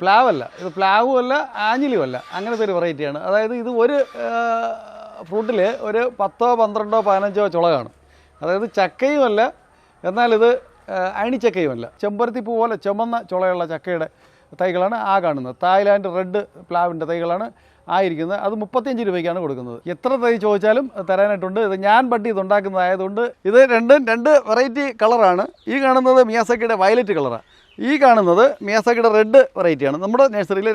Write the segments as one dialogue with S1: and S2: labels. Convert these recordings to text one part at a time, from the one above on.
S1: പ്ലാവല്ല, ഇത് പ്ലാവുമല്ല ആഞ്ഞിലുമല്ല, അങ്ങനത്തെ ഒരു വെറൈറ്റിയാണ്. അതായത് ഇത് ഒരു ഫ്രൂട്ടിൽ ഒരു 10, 12, 15 ചുള കാണും. അതായത് ചക്കയുമല്ല, എന്നാലിത് അയണിച്ചക്കയുമല്ല. ചെമ്പരത്തി പൂ പോലെ ചുമന്ന ചുളയുള്ള ചക്കയുടെ തൈകളാണ് കാണുന്നത്. തായ്ലാൻഡ് റെഡ് പ്ലാവിൻ്റെ തൈകളാണ് ആയിരിക്കുന്നത്. അത് 35 രൂപയ്ക്കാണ് കൊടുക്കുന്നത്. എത്ര തൈ ചോദിച്ചാലും തരാനായിട്ടുണ്ട്. ഇത് ഞാൻ ബഡ് ഇതുണ്ടാക്കുന്നതായതുകൊണ്ട് ഇത് രണ്ട് വെറൈറ്റി കളറാണ്. ഈ കാണുന്നത് മിയാസാക്കിയുടെ വയലറ്റ് കളറാണ്. ഈ കാണുന്നത് മിയാസാക്കിയുടെ റെഡ് വെറൈറ്റിയാണ്. നമ്മുടെ നഴ്സറിയിൽ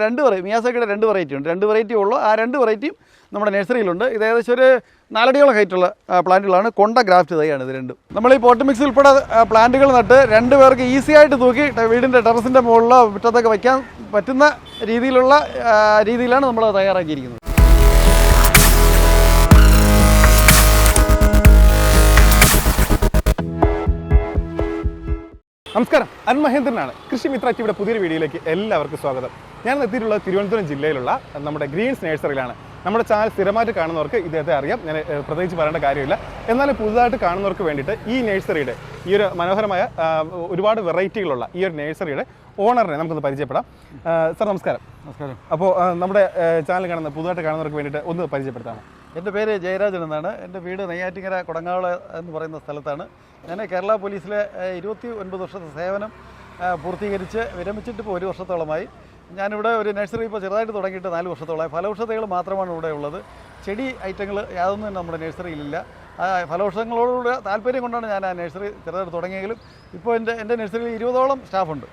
S1: മിയാസാക്കിയുടെ 2 വെറൈറ്റി ഉണ്ട്. 2 വെറൈറ്റി ഉള്ളൂ. ആ 2 വെറൈറ്റിയും നമ്മുടെ നഴ്സറിയിലുണ്ട്. ഇത് ഏകദേശം ഒരു 4 അടിയോളം ഹൈറ്റുള്ള പ്ലാന്റുകളാണ്. കൊണ്ട ഗ്രാഫ്റ്റ് തൈയാണ് ഇത് രണ്ടും. നമ്മൾ ഈ പോട്ട് മിക്സ് ഉൾപ്പെടെ പ്ലാന്റുകൾ നട്ട് 2 പേർക്ക് ഈസി ആയിട്ട് തൂക്കി വീടിൻ്റെ ടെറസിൻ്റെ മുകളിലോ മുറ്റത്തൊക്കെ വയ്ക്കാൻ പറ്റുന്ന രീതിയിലാണ് നമ്മൾ തയ്യാറാക്കിയിരിക്കുന്നത്.
S2: നമസ്കാരം, അൻമഹേന്ദ്രനാണ്. കൃഷി മിത്ര ടിവിയുടെ പുതിയൊരു വീഡിയോയിലേക്ക് എല്ലാവർക്കും സ്വാഗതം. ഞാൻ എത്തിയിട്ടുള്ളത് തിരുവനന്തപുരം ജില്ലയിലുള്ള നമ്മുടെ ഗ്രീൻസ് നഴ്സറിയിലാണ്. നമ്മുടെ ചാനൽ സ്ഥിരമായിട്ട് കാണുന്നവർക്ക് ഇദ്ദേഹത്തെ അറിയാം, ഞാൻ പ്രത്യേകിച്ച് പറയേണ്ട കാര്യമില്ല. എന്നാലും പുതുതായിട്ട് കാണുന്നവർക്ക് വേണ്ടിയിട്ട് ഈ നഴ്സറിയുടെ ഈ ഒരു മനോഹരമായ ഒരുപാട് വെറൈറ്റികളുള്ള ഈ ഒരു നഴ്സറിയുടെ ഓണറിനെ നമുക്കൊന്ന് പരിചയപ്പെടാം. സാർ നമസ്കാരം.
S1: നമസ്കാരം.
S2: അപ്പോൾ നമ്മുടെ ചാനൽ പുതുതായിട്ട് കാണുന്നവർക്ക് വേണ്ടിയിട്ട് ഒന്ന് പരിചയപ്പെടുത്താമോ?
S1: എൻ്റെ പേര് ജയരാജൻ എന്നാണ്. എൻ്റെ വീട് നെയ്യാറ്റിങ്കര കൊടങ്ങാവള എന്ന് പറയുന്ന സ്ഥലത്താണ്. ഞാൻ കേരള പോലീസിലെ 29 വർഷത്തെ സേവനം പൂർത്തീകരിച്ച് വിരമിച്ചിട്ട് ഇപ്പോൾ 1 വർഷത്തോളമായി. ഞാനിവിടെ ഒരു നഴ്സറി ഇപ്പോൾ ചെറുതായിട്ട് തുടങ്ങിയിട്ട് 4 വർഷത്തോളമായി. ഫലവൃക്ഷതകൾ മാത്രമാണ് ഇവിടെ ഉള്ളത്. ചെടി ഐറ്റങ്ങൾ യാതൊന്നും തന്നെ നമ്മുടെ നഴ്സറിയിലില്ല. ഫലവൃക്ഷങ്ങളോടുകൂടെ താല്പര്യം കൊണ്ടാണ് ഞാൻ ആ നഴ്സറി ചെറുതായിട്ട് തുടങ്ങിയെങ്കിലും ഇപ്പോൾ എൻ്റെ നഴ്സറിയിൽ 20ഓളം സ്റ്റാഫുണ്ട്.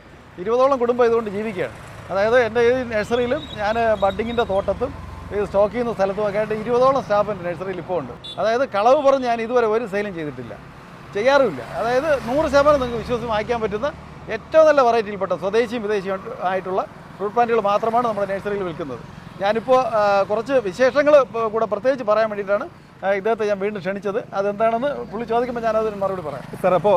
S1: 20ഓളം കുടുംബം ഇതുകൊണ്ട് ജീവിക്കുകയാണ്. അതായത് എൻ്റെ ഈ നഴ്സറിയിലും ഞാൻ ബഡ്ഡിങ്ങിൻ്റെ തോട്ടത്തും ഇത് സ്റ്റോക്ക് ചെയ്യുന്ന സ്ഥലത്തുമൊക്കെ ആയിട്ട് 20ഓളം സ്റ്റാഫ് എൻ്റെ നഴ്സറിയിൽ ഇപ്പോൾ ഉണ്ട്. അതായത് കളവ് പറഞ്ഞ് ഞാൻ ഇതുവരെ ഒരു സെയിലും ചെയ്യാറുമില്ല. അതായത് 100% നിങ്ങൾക്ക് വിശ്വസിച്ച് വാങ്ങിക്കാൻ പറ്റുന്ന ഏറ്റവും നല്ല വെറൈറ്റിയിൽപ്പെട്ട സ്വദേശിയും വിദേശിയും ആയിട്ടുള്ള ഫ്രൂട്ട് പ്ലാന്റുകൾ മാത്രമാണ് നമ്മുടെ നഴ്സറിയിൽ വിൽക്കുന്നത്. ഞാനിപ്പോൾ കുറച്ച് വിശേഷങ്ങൾ കൂടെ പ്രത്യേകിച്ച് പറയാൻ വേണ്ടിയിട്ടാണ് ഇദ്ദേഹത്തെ ഞാൻ വീണ്ടും ക്ഷണിച്ചത്. അതെന്താണെന്ന് പുള്ളി ചോദിക്കുമ്പോൾ ഞാൻ അതിന് മറുപടി പറയാം.
S2: സാർ, അപ്പോൾ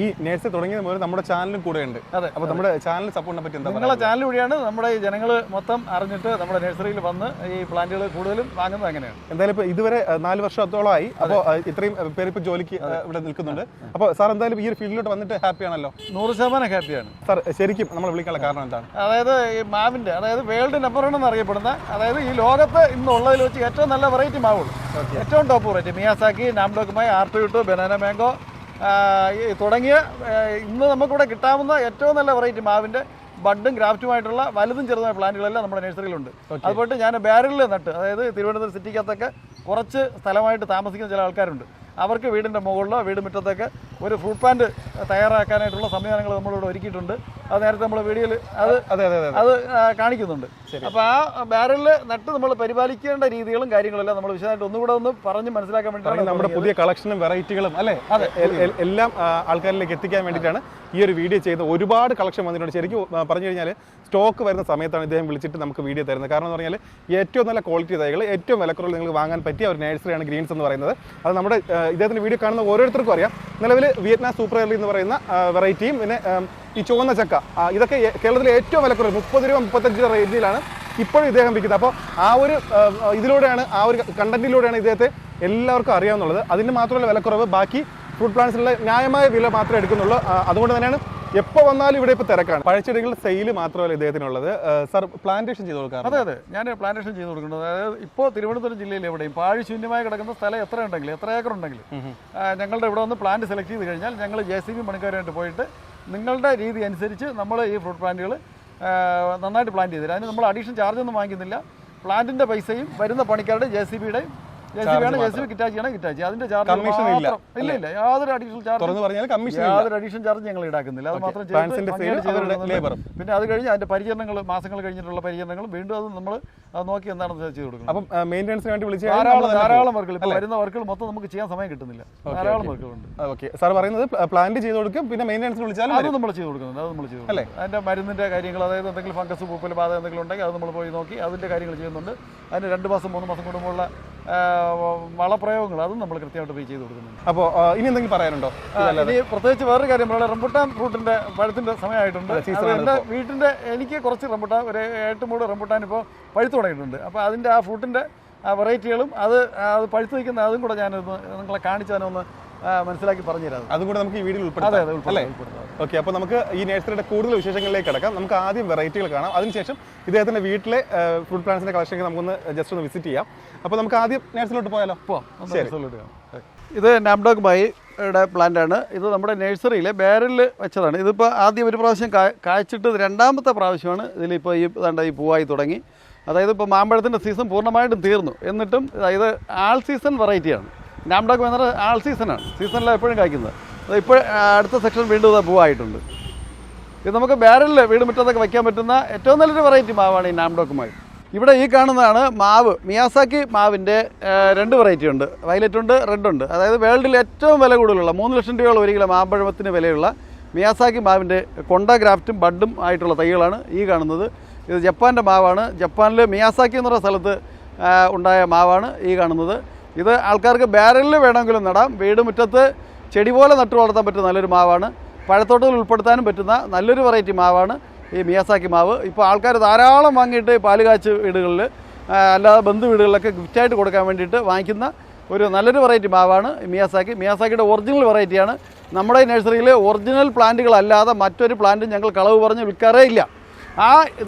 S2: ഈ നഴ്സറി തുടങ്ങിയത് മുതൽ നമ്മുടെ ചാനലും കൂടെ ഉണ്ട്.
S1: അതെ.
S2: അപ്പോൾ നമ്മുടെ ചാനൽ സപ്പോർട്ടിനെ പറ്റി എന്താ?
S1: നിങ്ങളുടെ ചാനൽ വഴിയാണ് നമ്മുടെ ഈ ജനങ്ങൾ മൊത്തം അറിഞ്ഞിട്ട് നമ്മുടെ നഴ്സറിയിൽ വന്ന് ഈ പ്ലാന്റുകൾ കൂടുതലും വാങ്ങുന്നത് അങ്ങനെയാണ്.
S2: എന്തായാലും ഇപ്പോൾ ഇതുവരെ 4 വർഷത്തോളമായി. അപ്പോൾ ഇത്രയും പേര് ഇപ്പോൾ ജോലിക്ക് ഇവിടെ നിൽക്കുന്നുണ്ട്. അപ്പോൾ സാർ എന്തായാലും ഈ ഒരു ഫീൽഡിലോട്ട് വന്നിട്ട് ഹാപ്പിയാണല്ലോ?
S1: 100% ഹാപ്പിയാണ്.
S2: സാർ, ശരിക്കും നമ്മൾ വിളിക്കാനുള്ള കാരണം എന്താണ്?
S1: അതായത് ഈ മാവിൻ്റെ, അതായത് വേൾഡ് നമ്പർ 1 എന്നറിയപ്പെടുന്ന, അതായത് ഈ ലോകത്ത് ഇന്നുള്ളതിൽ വെച്ച് ഏറ്റവും നല്ല വെറൈറ്റി മാവുള്ളൂ. ഏറ്റവും ടോപ്പ് വെറൈറ്റി മിയാസാക്കി, നാംഡോക്കുമായി, ആർട്ടുവിട്ടു, ബനാന മാംഗോ തുടങ്ങിയ ഇന്ന് നമുക്കിവിടെ കിട്ടാവുന്ന ഏറ്റവും നല്ല വെറൈറ്റി മാവിൻ്റെ ബഡും ഗ്രാഫ്റ്റുമായിട്ടുള്ള വലുതും ചെറുതുമായ പ്ലാന്റുകളെല്ലാം നമ്മുടെ നഴ്സറിയിലുണ്ട്. അതുപോലെ ഞാൻ ബാരലിൽ നട്ട്, അതായത് തിരുവനന്തപുരം സിറ്റിക്കകത്തൊക്കെ കുറച്ച് സ്ഥലമായിട്ട് താമസിക്കുന്ന ചില ആൾക്കാരുണ്ട്. അവർക്ക് വീടിൻ്റെ മുകളിലോ വീട് മുറ്റത്തൊക്കെ ഒരു ഫ്രൂട്ട് പ്ലാന്റ് തയ്യാറാക്കാനായിട്ടുള്ള സംവിധാനങ്ങൾ നമ്മളിവിടെ ഒരുക്കിയിട്ടുണ്ട്. അത് നേരത്തെ നമ്മൾ വീഡിയോയിൽ അത് കാണിക്കുന്നുണ്ട്. അപ്പോൾ ആ ബാരലിൽ നട്ട് നമ്മൾ പരിപാലിക്കേണ്ട രീതികളും കാര്യങ്ങളെല്ലാം നമ്മൾ വിശദമായിട്ട് ഒന്നുകൂടെ ഒന്ന് പറഞ്ഞ് മനസ്സിലാക്കാൻ വേണ്ടിയിട്ടാണ്.
S2: നമ്മുടെ പുതിയ കളക്ഷനും വെറൈറ്റികളും അല്ലേ, അതെ, എല്ലാം ആൾക്കാരിലേക്ക് എത്തിക്കാൻ വേണ്ടിയിട്ടാണ് ഈ ഒരു വീഡിയോ ചെയ്ത്. ഒരുപാട് കളക്ഷൻ വന്നിട്ടുണ്ട്. ശരിക്കും പറഞ്ഞു കഴിഞ്ഞാൽ സ്റ്റോക്ക് വരുന്ന സമയത്താണ് ഇദ്ദേഹം വിളിച്ചിട്ട് നമുക്ക് വീഡിയോ തരുന്നത്. കാരണം എന്ന് പറഞ്ഞാൽ ഏറ്റവും നല്ല ക്വാളിറ്റി തൈകൾ ഏറ്റവും വിലക്കുറവിൽ നിങ്ങൾക്ക് വാങ്ങാൻ പറ്റിയ ഒരു നഴ്സറിയാണ് ഗ്രീൻസ് എന്ന് പറയുന്നത്. അത് നമ്മുടെ ഇദ്ദേഹത്തിൻ്റെ വീഡിയോ കാണുന്ന ഓരോരുത്തർക്കും അറിയാം. നിലവിൽ വിയറ്റ്നാം സൂപ്പർ എർലി എന്ന് പറയുന്ന വെറൈറ്റിയും പിന്നെ ഈ ചുവന്ന ചക്ക, ഇതൊക്കെ കേരളത്തിലെ ഏറ്റവും വിലക്കുറവ് 30 രൂപ 35 രൂപ റേഞ്ചിലാണ് ഇപ്പോഴും ഇദ്ദേഹം വിൽക്കുന്നത്. അപ്പോൾ ആ ഒരു ഇതിലൂടെയാണ്, ആ ഒരു കണ്ടന്റിലൂടെയാണ് ഇദ്ദേഹത്തെ എല്ലാവർക്കും അറിയാവുന്നുള്ളത്. അതിന് മാത്രമല്ല വിലക്കുറവ്, ബാക്കി ഫ്രൂട്ട് പ്ലാന്റ്സിലുള്ള ന്യായമായ വില മാത്രമേ എടുക്കുന്നുള്ളൂ. അതുകൊണ്ട് തന്നെയാണ് എപ്പോൾ വന്നാലും ഇവിടെ ഇപ്പോൾ തിരക്കാണ്. പഴച്ചെടികളുടെ സെയിൽ മാത്രമല്ല ഇദ്ദേഹത്തിനുള്ളത്. സാർ, പ്ലാന്റേഷൻ ചെയ്ത് കൊടുക്കാം?
S1: അതെ, ഞാൻ പ്ലാന്റേഷൻ ചെയ്ത് കൊടുക്കുന്നത്. അതായത് ഇപ്പോൾ തിരുവനന്തപുരം ജില്ലയിൽ എവിടെയും പാഴ്ശൂന്യമായി കിടക്കുന്ന സ്ഥലം എത്ര ഏക്കർ ഉണ്ടെങ്കിലും ഞങ്ങളുടെ ഇവിടെ വന്ന് പ്ലാന്റ് സെലക്ട് ചെയ്ത് കഴിഞ്ഞാൽ ഞങ്ങൾ JCB പണിക്കാരായിട്ട് പോയിട്ട് നിങ്ങളുടെ രീതി അനുസരിച്ച് നമ്മൾ ഈ ഫ്രൂട്ട് പ്ലാന്റുകൾ നന്നായിട്ട് പ്ലാന്റ് ചെയ്ത് തരാം. അതിന് നമ്മൾ അഡീഷണൽ ചാർജ് ഒന്നും വാങ്ങിക്കുന്നില്ല. പ്ലാന്റിൻ്റെ പൈസയും വരുന്ന പണിക്കാരുടെ JCB കിറ്റാച്ചി അതിന്റെ ചാർജ് ഇല്ല, യാതൊരു അഡീഷണൽ ചാർജ് ഞങ്ങൾ ഈടാക്കുന്നില്ല. അത് മാത്രം പിന്നെ അത് കഴിഞ്ഞ് അതിന്റെ പരിചരണങ്ങൾ, മാസങ്ങൾ കഴിഞ്ഞിട്ടുള്ള പരിചരണങ്ങൾ വീണ്ടും അത് നമ്മൾ നോക്കി എന്താണെന്ന് ചെയ്ത് കൊടുക്കണം.
S2: അപ്പം മെയിൻ്റെനൻസിന് വേണ്ടി വിളിച്ച്
S1: ധാരാളം വർക്കുകൾ, ഇപ്പോൾ വരുന്ന വർക്കുകൾ മൊത്തം നമുക്ക് ചെയ്യാൻ സമയം കിട്ടുന്നില്ല. ധാരാളം വർക്കുകളുണ്ട്.
S2: ഓക്കെ, സാർ പറയുന്നത് പ്ലാന്റ് ചെയ്ത് കൊടുക്കും, പിന്നെ മെയിൻ്റെനൻസ് വിളിച്ചാൽ
S1: അത് നമ്മൾ ചെയ്ത് കൊടുക്കുന്നുണ്ട്. അല്ലേ, അതിന്റെ മരുന്നിന്റെ കാര്യങ്ങൾ, അതായത് എന്തെങ്കിലും ഫംഗസ്, പൂപ്പൽ, ബാധ എന്തെങ്കിലും ഉണ്ടെങ്കിൽ അത് നമ്മൾ പോയി നോക്കി അതിന്റെ കാര്യങ്ങൾ ചെയ്യുന്നുണ്ട്. അതിന് 2 മാസം 3 മാസം കൂടുമ്പോഴുള്ള വളപ്രയോഗങ്ങൾ അതും നമ്മൾ കൃത്യമായിട്ട് പോയി ചെയ്ത് കൊടുക്കുന്നുണ്ട്.
S2: അപ്പോൾ ഇനി എന്തെങ്കിലും പറയാനുണ്ടോ?
S1: ഇനി പ്രത്യേകിച്ച് വേറൊരു കാര്യം പറയാം. റംബുട്ടാൻ ഫ്രൂട്ടിന്റെ പഴത്തിന്റെ സമയമായിട്ടുണ്ട്. എൻ്റെ വീട്ടിന്റെ എനിക്ക് കുറച്ച് റംബുട്ടാൻ, ഒരു 8 മൂട് റംബുട്ടാൻ ഇപ്പോൾ പഴുത്തു തുടങ്ങിയിട്ടുണ്ട്. അപ്പോൾ അതിൻ്റെ ആ ഫ്രൂട്ടിന്റെ വെറൈറ്റികളും അത് പഴുത്തു നിൽക്കുന്ന അതും കൂടെ ഞാനൊന്ന് നിങ്ങളെ കാണിച്ചാനൊന്ന് മനസ്സിലാക്കി പറഞ്ഞു തരാം.
S2: അതും കൂടെ നമുക്ക് ഈ വീഡിയോയിൽ ഉൾപ്പെടുത്താം. ഓക്കെ, അപ്പോൾ നമുക്ക് ഈ നഴ്സറിയുടെ കൂടുതൽ വിശേഷങ്ങളിലേക്ക് കിടക്കാം. നമുക്ക് ആദ്യം വെറൈറ്റികൾ കാണാം, അതിനുശേഷം ഇദ്ദേഹത്തിൻ്റെ വീട്ടിലെ ഫ്രൂട്ട് പ്ലാന്റ്സിൻ്റെ കളക്ഷനൊക്കെ നമുക്കൊന്ന് ജസ്റ്റ് ഒന്ന് വിസിറ്റ് ചെയ്യാം. അപ്പോൾ നമുക്ക് ആദ്യം നഴ്സറിലോട്ട് പോയാലോ?
S1: ഇത് നാംഡോക്ക് ബൈയുടെ പ്ലാന്റാണ്. ഇത് നമ്മുടെ നഴ്സറിയിലെ ബാരലിൽ വെച്ചതാണ്. ഇതിപ്പോൾ ആദ്യം ഒരു പ്രാവശ്യം കായ്ച്ചിട്ട് രണ്ടാമത്തെ പ്രാവശ്യമാണ് ഇതിലിപ്പോൾ ഈ പൂവായി തുടങ്ങി. അതായത് ഇപ്പോൾ മാമ്പഴത്തിൻ്റെ സീസൺ പൂർണ്ണമായിട്ടും തീർന്നു, എന്നിട്ടും ഇത് ആൾ സീസൺ വെറൈറ്റിയാണ്. നാംഡോക്ക് എന്നത് ആൾ സീസണാണ്, സീസണിലാണ് എപ്പോഴും കായ്ക്കുന്നത്. ഇപ്പോൾ അടുത്ത സെക്ഷൻ വീണ്ടും പൂവായിട്ടുണ്ട്. ഇത് നമുക്ക് ബാരലിൽ വീട് മുറ്റത്തൊക്കെ വയ്ക്കാൻ പറ്റുന്ന ഏറ്റവും നല്ലൊരു വെറൈറ്റി മാവാണ് ഈ നാംഡോക്ക് മാവ്. ഇവിടെ ഈ കാണുന്നതാണ് മാവ്. മിയാസാക്കി മാവിൻ്റെ 2 വെറൈറ്റി ഉണ്ട്, വയലറ്റ് ഉണ്ട്, റെഡ് ഉണ്ട്. അതായത് വേൾഡിൽ ഏറ്റവും വില കൂടുതലുള്ള 3 ലക്ഷം രൂപയോളം 1 കിലോ മാമ്പഴത്തിന് വിലയുള്ള മിയാസാക്കി മാവിൻ്റെ കൊണ്ട ഗ്രാഫ്റ്റും ബഡും ആയിട്ടുള്ള തൈകളാണ് ഈ കാണുന്നത്. ഇത് ജപ്പാൻ്റെ മാവാണ്. ജപ്പാനിൽ മിയാസാക്കി എന്ന് പറയുന്ന സ്ഥലത്ത് ഉണ്ടായ മാവാണ് ഈ കാണുന്നത്. ഇത് ആൾക്കാർക്ക് ബാരലിൽ വേണമെങ്കിലും നടാം. വീട് മുറ്റത്ത് ചെടി പോലെ നട്ടു വളർത്താൻ പറ്റുന്ന നല്ലൊരു മാവാണ്. പഴത്തോട്ടത്തിൽ ഉൾപ്പെടുത്താനും പറ്റുന്ന നല്ലൊരു വെറൈറ്റി മാവാണ് ഈ മിയാസാക്കി മാവ്. ഇപ്പോൾ ആൾക്കാർ ധാരാളം വാങ്ങിയിട്ട് പാലുകാച്ച് വീടുകളിൽ അല്ലാതെ ബന്ധു വീടുകളിലൊക്കെ ഗിഫ്റ്റായിട്ട് കൊടുക്കാൻ വേണ്ടിയിട്ട് വാങ്ങിക്കുന്ന ഒരു നല്ലൊരു വെറൈറ്റി മാവാണ് മിയാസാക്കി. മിയാസാക്കിയുടെ ഒറിജിനൽ വെറൈറ്റിയാണ്. നമ്മുടെ ഈ നഴ്സറിയിൽ ഒറിജിനൽ പ്ലാന്റുകളല്ലാതെ മറ്റൊരു പ്ലാന്റും ഞങ്ങൾ കളവ് പറഞ്ഞ് വിൽക്കാറേ ഇല്ല.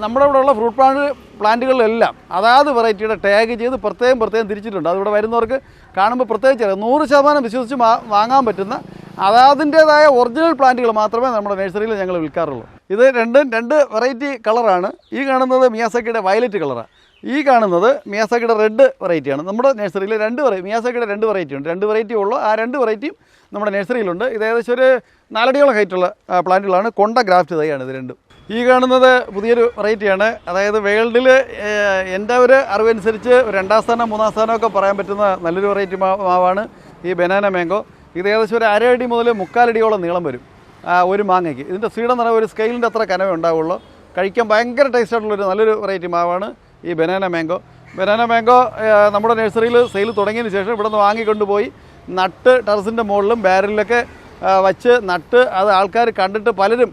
S1: നമ്മുടെ ഇവിടെയുള്ള ഫ്രൂട്ട് പ്ലാന്റുകളിലെല്ലാം അതാത് വെറൈറ്റിയുടെ ടാഗ് ചെയ്ത് പ്രത്യേകം തിരിച്ചിട്ടുണ്ട്. അതിവിടെ വരുന്നവർക്ക് കാണുമ്പോൾ പ്രത്യേകിച്ച് 100% വിശ്വസിച്ച് വാങ്ങാൻ പറ്റുന്ന അതാതിൻ്റേതായ ഒറിജിനൽ പ്ലാന്റുകൾ മാത്രമേ നമ്മുടെ നഴ്സറിയിൽ ഞങ്ങൾ വിൽക്കാറുള്ളൂ. ഇത് രണ്ട് വെറൈറ്റി കളറാണ്. ഈ കാണുന്നത് മിയാസാക്കിയുടെ വയലറ്റ് കളറാണ്. ഈ കാണുന്നത് മിയാസാക്കിയുടെ റെഡ് വെറൈറ്റിയാണ്. നമ്മുടെ നഴ്സറിയിൽ മിയാസാക്കിയുടെ 2 വെറൈറ്റി ഉണ്ട്. 2 വെറൈറ്റി ഉള്ളൂ. ആ 2 വെറൈറ്റിയും നമ്മുടെ നഴ്സറിയിലുണ്ട്. ഇത് ഏകദേശം ഒരു 4 അടിയോളം ഹൈറ്റുള്ള പ്ലാന്റുകളാണ്. കൊണ്ട ഗ്രാഫ്റ്റ് തൈയാണ് ഇത് രണ്ടും. ഈ കാണുന്നത് പുതിയൊരു വെറൈറ്റിയാണ്. അതായത് വേൾഡിൽ എൻ്റെ ഒരു അറിവനുസരിച്ച് 2ാം സ്ഥാനം 3ാം സ്ഥാനമൊക്കെ പറയാൻ പറ്റുന്ന നല്ലൊരു വെറൈറ്റി മാവാണ് ഈ ബനാന മാംഗോ. ഇത് ഏകദേശം ഒരു 1/2 അടി മുതൽ 3/4 അടിയോളം നീളം വരും ഒരു മാങ്ങയ്ക്ക്. ഇതിൻ്റെ സീഡെന്ന് പറയുന്നത് ഒരു സ്കെയിലിൻ്റെ അത്ര കനവേ ഉണ്ടാവുള്ളൂ. കഴിക്കാൻ ഭയങ്കര ടേസ്റ്റ് ആയിട്ടുള്ളൊരു നല്ലൊരു വെറൈറ്റി മാവാണ് ഈ ബനാന മാംഗോ. ബനാന മാംഗോ നമ്മുടെ നഴ്സറിയിൽ സെയിൽ തുടങ്ങിയതിന് ശേഷം ഇവിടെ നിന്ന് വാങ്ങിക്കൊണ്ടുപോയി നട്ട് ടെറസിൻ്റെ മുകളിലും ബാരലിലൊക്കെ വച്ച് നട്ട് അത് ആൾക്കാർ കണ്ടിട്ട് പലരും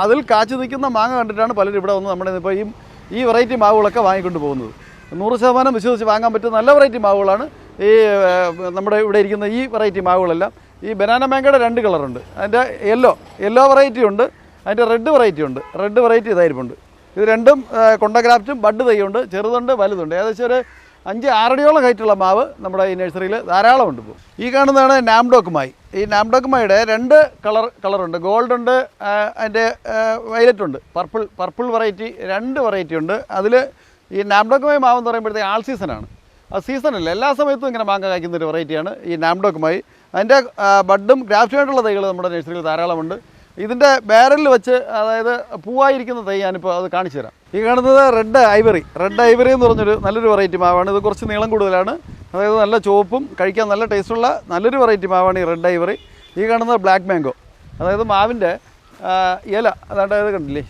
S1: അതിൽ കാച്ചു നിൽക്കുന്ന മാങ്ങ കണ്ടിട്ടാണ് പലരും ഇവിടെ വന്ന് നമ്മുടെ ഇപ്പോൾ ഈ വെറൈറ്റി മാവുകളൊക്കെ വാങ്ങിക്കൊണ്ട് പോകുന്നത്. 100% വിശ്വസിച്ച് വാങ്ങാൻ പറ്റുന്ന നല്ല വെറൈറ്റി മാവുകളാണ് ഈ നമ്മുടെ ഇവിടെ ഇരിക്കുന്ന ഈ വെറൈറ്റി മാവുകളെല്ലാം. ഈ ബനാന മാംഗോയുടെ 2 കളറുണ്ട്. അതിൻ്റെ യെല്ലോ വെറൈറ്റി ഉണ്ട്, അതിൻ്റെ റെഡ് വെറൈറ്റി ഉണ്ട്. റെഡ് വെറൈറ്റി ഇതായിരിപ്പുണ്ട്. ഇത് രണ്ടും കൊണ്ടഗ്രാഫ്റ്റും ബഡ് തൈയുണ്ട്, ചെറുതുണ്ട് വലുതുണ്ട്. ഏകദേശം ഒരു 5-6 അടിയോളം ഹൈറ്റുള്ള മാവ് നമ്മുടെ ഈ നഴ്സറിയിൽ ധാരാളം ഉണ്ട്. ഇപ്പോൾ ഈ കാണുന്നതാണ് നാംഡോക്ക് മായി. ഈ നാംഡോക്ക് മായുടെ 2 കളറുണ്ട്, ഗോൾഡ് ഉണ്ട്, അതിൻ്റെ വയലറ്റ് ഉണ്ട്, പർപ്പിൾ വെറൈറ്റി 2 വെറൈറ്റി ഉണ്ട്. അതിൽ ഈ നാംഡോക്ക് മായി മാവെന്ന് പറയുമ്പോഴത്തേക്ക് ആൾ സീസണാണ്. അത് സീസണല്ല, എല്ലാ സമയത്തും ഇങ്ങനെ മാങ്ങ കായ്ക്കുന്ന ഒരു വെറൈറ്റിയാണ് ഈ നാംഡോക്ക് മായി. അതിൻ്റെ ബഡും ഗ്രാഫ്റ്റുമായിട്ടുള്ള തൈകൾ നമ്മുടെ നഴ്സറിയിൽ ധാരാളമുണ്ട്. ഇതിൻ്റെ ബാരലിൽ വെച്ച് അതായത് പൂവായിരിക്കുന്ന തൈ ഞാനിപ്പോൾ അത് കാണിച്ചു തരാം. ഈ കാണുന്നത് റെഡ് ഐവറി എന്ന് പറഞ്ഞൊരു നല്ലൊരു വെറൈറ്റി മാവാണ്. ഇത് കുറച്ച് നീളം കൂടുതലാണ്. അതായത് നല്ല ചുവപ്പും കഴിക്കാൻ നല്ല ടേസ്റ്റുള്ള നല്ലൊരു വെറൈറ്റി മാവാണ് ഈ റെഡ് ഐവറി. ഈ കാണുന്നത് ബ്ലാക്ക് മാംഗോ. അതായത് മാവിൻ്റെ ഇല അതാണ്ട് ഇത് കണ്ടില്ലേ,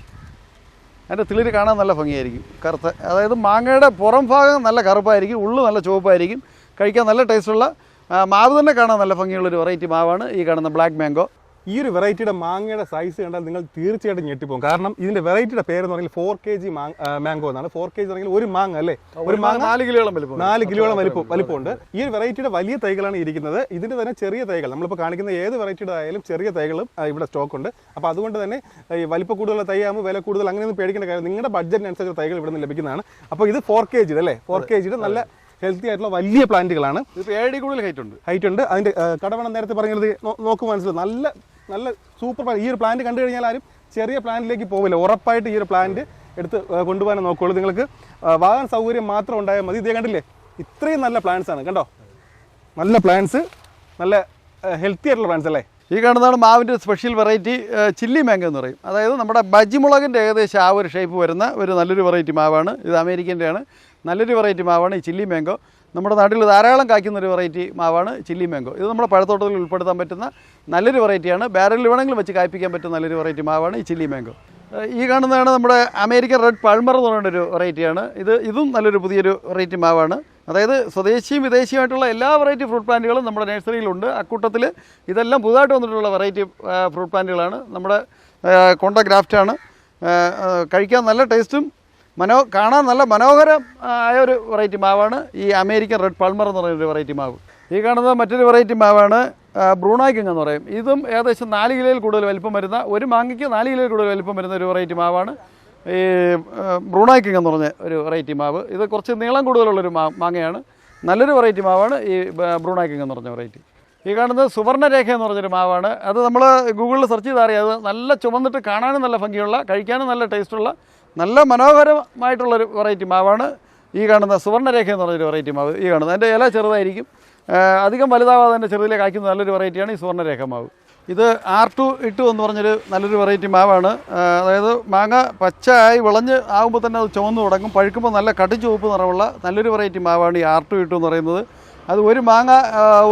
S1: അതിൻ്റെ തിളിര് കാണാൻ നല്ല ഭംഗിയായിരിക്കും, കറുത്ത. അതായത് മാങ്ങയുടെ പുറം ഭാഗം നല്ല കറുപ്പായിരിക്കും, ഉള്ളു നല്ല ചുവപ്പായിരിക്കും, കഴിക്കാൻ നല്ല ടേസ്റ്റുള്ള മാവ് തന്നെ കാണാൻ നല്ല ഭംഗിയുള്ളൊരു വെറൈറ്റി മാവാണ് ഈ കാണുന്ന ബ്ലാക്ക് മാംഗോ.
S2: ഈ ഒരു വെറൈറ്റിയുടെ മാങ്ങയുടെ സൈസ് കണ്ടാൽ നിങ്ങൾ തീർച്ചയായിട്ടും ഞെട്ടിപ്പോകും. കാരണം ഇതിന്റെ വെറൈറ്റിയുടെ പേര് എന്ന് പറഞ്ഞാൽ 4 kg മാംഗോ എന്നാണ്. 4 kg എന്ന് പറഞ്ഞാൽ ഒരു മാങ്ങ അല്ലേ, ഒരു മാങ്ങ 4 കിലോളം വലിപ്പമുണ്ട്. ഈ ഒരു വെറൈറ്റിയുടെ വലിയ തൈകളാണ് ഇരിക്കുന്നത്. ഇതിന്റെ തന്നെ ചെറിയ തൈകൾ നമ്മളിപ്പോൾ കാണിക്കുന്ന ഏത് വെറൈറ്റിയുടെ ആയാലും ചെറിയ തൈകളും ഇവിടെ സ്റ്റോക്ക് ഉണ്ട്. അപ്പോൾ അതുകൊണ്ട് തന്നെ ഈ വലിപ്പ കൂടുതലുള്ള തൈ ആകുമ്പോൾ വില കൂടുതൽ അങ്ങനെയൊന്നും പേടിക്കേണ്ട കാര്യം, നിങ്ങളുടെ ബഡ്ജറ്റിനനുസരിച്ച് തൈകൾ ഇവിടെ നിന്ന് ലഭിക്കുന്നതാണ്. അപ്പോൾ ഇത് 4 kg അല്ലേ, 4 kg നല്ല ഹെൽത്തി ആയിട്ടുള്ള വലിയ പ്ലാന്റുകളാണ്.
S1: ഇപ്പോൾ 7 അടി കൂടുതൽ ഹൈറ്റ് ഉണ്ട്.
S2: അതിന്റെ കടവണം നേരത്തെ പറഞ്ഞത് നോക്കുമ്പോൾ മനസ്സിലാവും, നല്ല സൂപ്പർ. ഈ ഒരു പ്ലാന്റ് കണ്ടു കഴിഞ്ഞാൽ ആരും ചെറിയ പ്ലാന്റിലേക്ക് പോവില്ല. ഉറപ്പായിട്ട് ഈ ഒരു പ്ലാന്റ് എടുത്ത് കൊണ്ടുപോകാൻ നോക്കുള്ളൂ. നിങ്ങൾക്ക് വാങ്ങാൻ സൗകര്യം മാത്രം ഉണ്ടായാൽ മതി. ഇതേ കണ്ടില്ലേ, ഇത്രയും നല്ല പ്ലാന്റ്സ് ആണ്, കണ്ടോ, നല്ല പ്ലാന്റ്സ്, നല്ല ഹെൽത്തി ആയിട്ടുള്ള പ്ലാന്റ്സ് അല്ലേ.
S1: ഈ കാണുന്നതാണ് മാവിൻ്റെ സ്പെഷ്യൽ വെറൈറ്റി ചില്ലി മാംഗോ എന്ന് പറയും. അതായത് നമ്മുടെ ബജിമുളകിൻ്റെ ഏകദേശം ആ ഒരു ഷേപ്പ് വരുന്ന ഒരു നല്ലൊരു വെറൈറ്റി മാവാണ്. ഇത് അമേരിക്കൻ്റെയാണ്, നല്ലൊരു വെറൈറ്റി മാവാണ് ഈ ചില്ലി മാംഗോ. നമ്മുടെ നാട്ടിൽ ധാരാളം കായ്ക്കുന്ന ഒരു വെറൈറ്റി മാവാണ് ചില്ലി മാംഗോ. ഇത് നമ്മുടെ പഴത്തോട്ടത്തിൽ ഉൾപ്പെടുത്താൻ പറ്റുന്ന നല്ലൊരു വെറൈറ്റിയാണ്. ബാരലിൽ വേണമെങ്കിലും വെച്ച് കായ്പ്പിക്കാൻ പറ്റുന്ന നല്ലൊരു വെറൈറ്റി മാവാണ് ഈ ചില്ലി മാംഗോ. ഈ കാണുന്നതാണ് നമ്മുടെ അമേരിക്കൻ റെഡ് പൾമർ എന്ന് പറയുന്നൊരു വെറൈറ്റിയാണ്. ഇതും നല്ലൊരു പുതിയൊരു വെറൈറ്റി മാവാണ്. അതായത് സ്വദേശിയും വിദേശിയുമായിട്ടുള്ള എല്ലാ വെറൈറ്റി ഫ്രൂട്ട് പ്ലാന്റുകളും നമ്മുടെ നഴ്സറിയിലുണ്ട്. അക്കൂട്ടത്തിൽ ഇതെല്ലാം പുതുതായിട്ട് വന്നിട്ടുള്ള വെറൈറ്റി ഫ്രൂട്ട് പ്ലാന്റുകളാണ്. നമ്മുടെ കൊണ്ട ഗ്രാഫ്റ്റാണ്. കഴിക്കാൻ നല്ല ടേസ്റ്റും കാണാൻ നല്ല മനോഹരം ആയ ഒരു വെറൈറ്റി മാവാണ് ഈ അമേരിക്കൻ റെഡ് പൾമർ എന്ന് പറയുന്നൊരു വെറൈറ്റി മാവ്. ഈ കാണുന്നത് മറ്റൊരു വെറൈറ്റി മാവാണ് ബ്രൂണോയ് കിങ് എന്ന് പറയും. ഇതും ഏകദേശം 4 കിലോയിൽ കൂടുതൽ വലിപ്പം വരുന്ന, ഒരു മാങ്ങയ്ക്ക് 4 കിലോയിൽ കൂടുതൽ വലിപ്പം വരുന്ന ഒരു വെറൈറ്റി മാവാണ് ഈ ബ്രൂണോയ് കിങ് എന്ന് പറഞ്ഞ ഒരു വെറൈറ്റി മാവ്. ഇത് കുറച്ച് നീളം കൂടുതലുള്ളൊരു മാങ്ങയാണ്. നല്ലൊരു വെറൈറ്റി മാവാണ് ഈ ബ്രൂണോയ് കിങ് എന്ന് പറഞ്ഞ വെറൈറ്റി. ഈ കാണുന്നത് സുവർണ്ണരേഖ എന്ന് പറഞ്ഞൊരു മാവാണ്. അത് നമ്മൾ ഗൂഗിളിൽ സെർച്ച് ചെയ്താൽ അറിയാം. അത് നല്ല ചുമന്നിട്ട് കാണാനും നല്ല ഭംഗിയുള്ള, കഴിക്കാനും നല്ല ടേസ്റ്റുള്ള, നല്ല മനോഹരമായിട്ടുള്ളൊരു വെറൈറ്റി മാവാണ് ഈ കാണുന്ന സുവർണ്ണരേഖ എന്ന് പറഞ്ഞൊരു വെറൈറ്റി മാവ്. ഈ കാണുന്നത് അതിൻ്റെ ഇല ചെറുതായിരിക്കും, അധികം വലുതാവാതെ തന്നെ ചെറുതിലെ കായ്ക്കുന്ന നല്ലൊരു വെറൈറ്റിയാണ് ഈ സുവർണ്ണരേഖ മാവ്. ഇത് R2 എന്ന് പറഞ്ഞൊരു നല്ലൊരു വെറൈറ്റി മാവാണ്. അതായത് മാങ്ങ പച്ചയായി വിളഞ്ഞ് ആകുമ്പോൾ തന്നെ അത് ചുവന്ന് തുടങ്ങും. പഴുക്കുമ്പോൾ നല്ല കടുചുവപ്പ് നിറമുള്ള നല്ലൊരു വെറൈറ്റി മാവാണ് ഈ R2 എന്ന് പറയുന്നത്. അത് ഒരു മാങ്ങ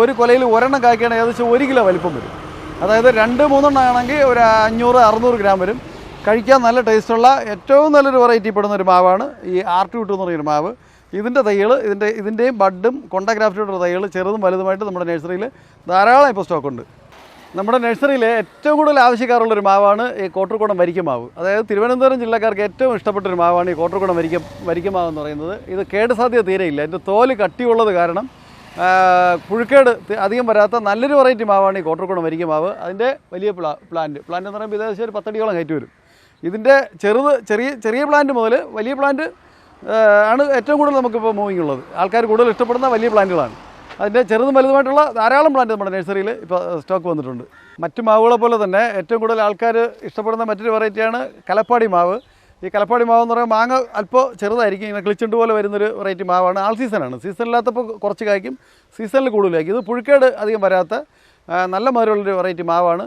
S1: ഒരു കൊലയിൽ ഒരെണ്ണം കായ്ക്കുകയാണെങ്കിൽ ഏകദേശം 1 കിലോ വലിപ്പം വരും. അതായത് 2-3 എണ്ണം ആണെങ്കിൽ ഒരു 500-600 ഗ്രാം വരും. കഴിക്കാൻ നല്ല ടേസ്റ്റുള്ള ഏറ്റവും നല്ലൊരു വെറൈറ്റി പെടുന്ന ഒരു മാവാണ് ഈ R2 എന്ന് പറയുന്നൊരു മാവ്. ഇതിൻ്റെ തൈകൾ, ഇതിൻ്റെയും ബഡും കൊണ്ടഗ്രാഫ്റ്റിയുടെ തൈകൾ ചെറുതും വലുതുമായിട്ട് നമ്മുടെ നഴ്സറിയിൽ ധാരാളം ഇപ്പോൾ സ്റ്റോക്കുണ്ട്. നമ്മുടെ നഴ്സറിയിൽ ഏറ്റവും കൂടുതൽ ആവശ്യക്കാരുള്ളൊരു മാവാണ് ഈ കോട്ടർകുടം വരിക്കമാവ്. അതായത് തിരുവനന്തപുരം ജില്ലക്കാർക്ക് ഏറ്റവും ഇഷ്ടപ്പെട്ടൊരു മാവാണ് ഈ കോട്ടർകുടം വരിക്കമാവ് എന്ന് പറയുന്നത്. ഇത് കേട് സാധ്യത തീരെയില്ല. ഇതിൻ്റെ തോല് കട്ടിയുള്ളത് കാരണം പുഴുക്കേട് അധികം വരാത്ത നല്ലൊരു വെറൈറ്റി മാവാണ് ഈ കോട്ടർകുടം വരിക്കമാവ്. അതിൻ്റെ വലിയ പ്ലാന്റ് എന്ന് പറയുമ്പോൾ ഏകദേശം ഒരു 10 അടിയോളം ഹൈറ്റ് വരും. ഇതിൻ്റെ ചെറിയ പ്ലാന്റ് മുതൽ വലിയ പ്ലാന്റ് ആണ് ഏറ്റവും കൂടുതൽ നമുക്കിപ്പോൾ മൂവിങ് ഉള്ളത്. ആൾക്കാർ കൂടുതൽ ഇഷ്ടപ്പെടുന്ന വലിയ പ്ലാന്റുകളാണ്. അതിൻ്റെ ചെറുതും വലുതുമായിട്ടുള്ള ധാരാളം പ്ലാന്റ് നമ്മുടെ നഴ്സറിയിൽ ഇപ്പോൾ സ്റ്റോക്ക് വന്നിട്ടുണ്ട്. മറ്റു മാവുകളെ പോലെ തന്നെ ഏറ്റവും കൂടുതൽ ആൾക്കാർ ഇഷ്ടപ്പെടുന്ന മറ്റൊരു വെറൈറ്റിയാണ് കലപ്പാടി മാവ്. ഈ കലപ്പാടി മാവ് എന്ന് പറയുമ്പോൾ മാങ്ങ അല്പം ചെറുതായിരിക്കും, ഇങ്ങനെ കിളിച്ചുണ്ട് പോലെ വരുന്നൊരു വെറൈറ്റി മാവാണ്. ആൾ സീസണാണ്. സീസണില്ലാത്തപ്പോൾ കുറച്ച് കായ്ക്കും, സീസണിൽ കൂടുതൽ കായ്ക്കും. ഇത് പുഴുക്കേട് അധികം വരാത്ത നല്ല മധുരമുള്ളൊരു വെറൈറ്റി മാവാണ്.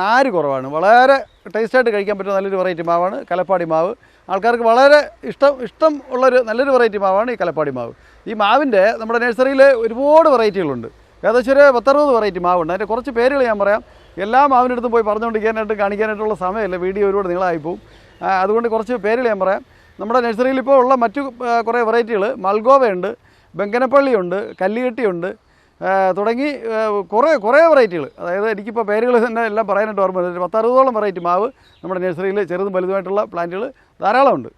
S1: നാര് കുറവാണ്. വളരെ ടേസ്റ്റായിട്ട് കഴിക്കാൻ പറ്റുന്ന നല്ലൊരു വെറൈറ്റി മാവാണ് കലപ്പാടി മാവ്. ആൾക്കാർക്ക് വളരെ ഇഷ്ടം ഉള്ളൊരു നല്ലൊരു വെറൈറ്റി മാവാണ് ഈ കലപ്പാടി മാവ്. ഈ മാവിൻ്റെ നമ്മുടെ നഴ്സറിയിൽ ഒരുപാട് വെറൈറ്റികളുണ്ട്. ഏകദേശം ഒരു 10-60 വെറൈറ്റി മാവുണ്ട്. അതിൻ്റെ കുറച്ച് പേരുകൾ ഞാൻ പറയാം. എല്ലാ മാവിൻ്റെ അടുത്തും പോയി പറഞ്ഞുകൊണ്ടിരിക്കാനായിട്ട് കാണിക്കാനായിട്ടുള്ള സമയമില്ല, വീഡിയോ ഒരുപാട് നിങ്ങളായി പോകും. അതുകൊണ്ട് കുറച്ച് പേരുകൾ ഞാൻ പറയാം. നമ്മുടെ നഴ്സറിയിൽ ഇപ്പോൾ ഉള്ള മറ്റു കുറേ വെറൈറ്റികൾ മൽഗോവയുണ്ട്, ബെങ്കനപ്പള്ളിയുണ്ട്, കല്ലുകെട്ടിയുണ്ട്, തുടങ്ങി കുറേ വെറൈറ്റികൾ. അതായത് എനിക്കിപ്പോൾ പേരുകൾ തന്നെ എല്ലാം പറയാനായിട്ട് ഓർമ്മ വരുന്നത്. 10-60ഓളം വെറൈറ്റി മാവ് നമ്മുടെ നഴ്സറിയിൽ ചെറുതും വലുതുമായിട്ടുള്ള പ്ലാന്റുകൾ ധാരാളമുണ്ട്.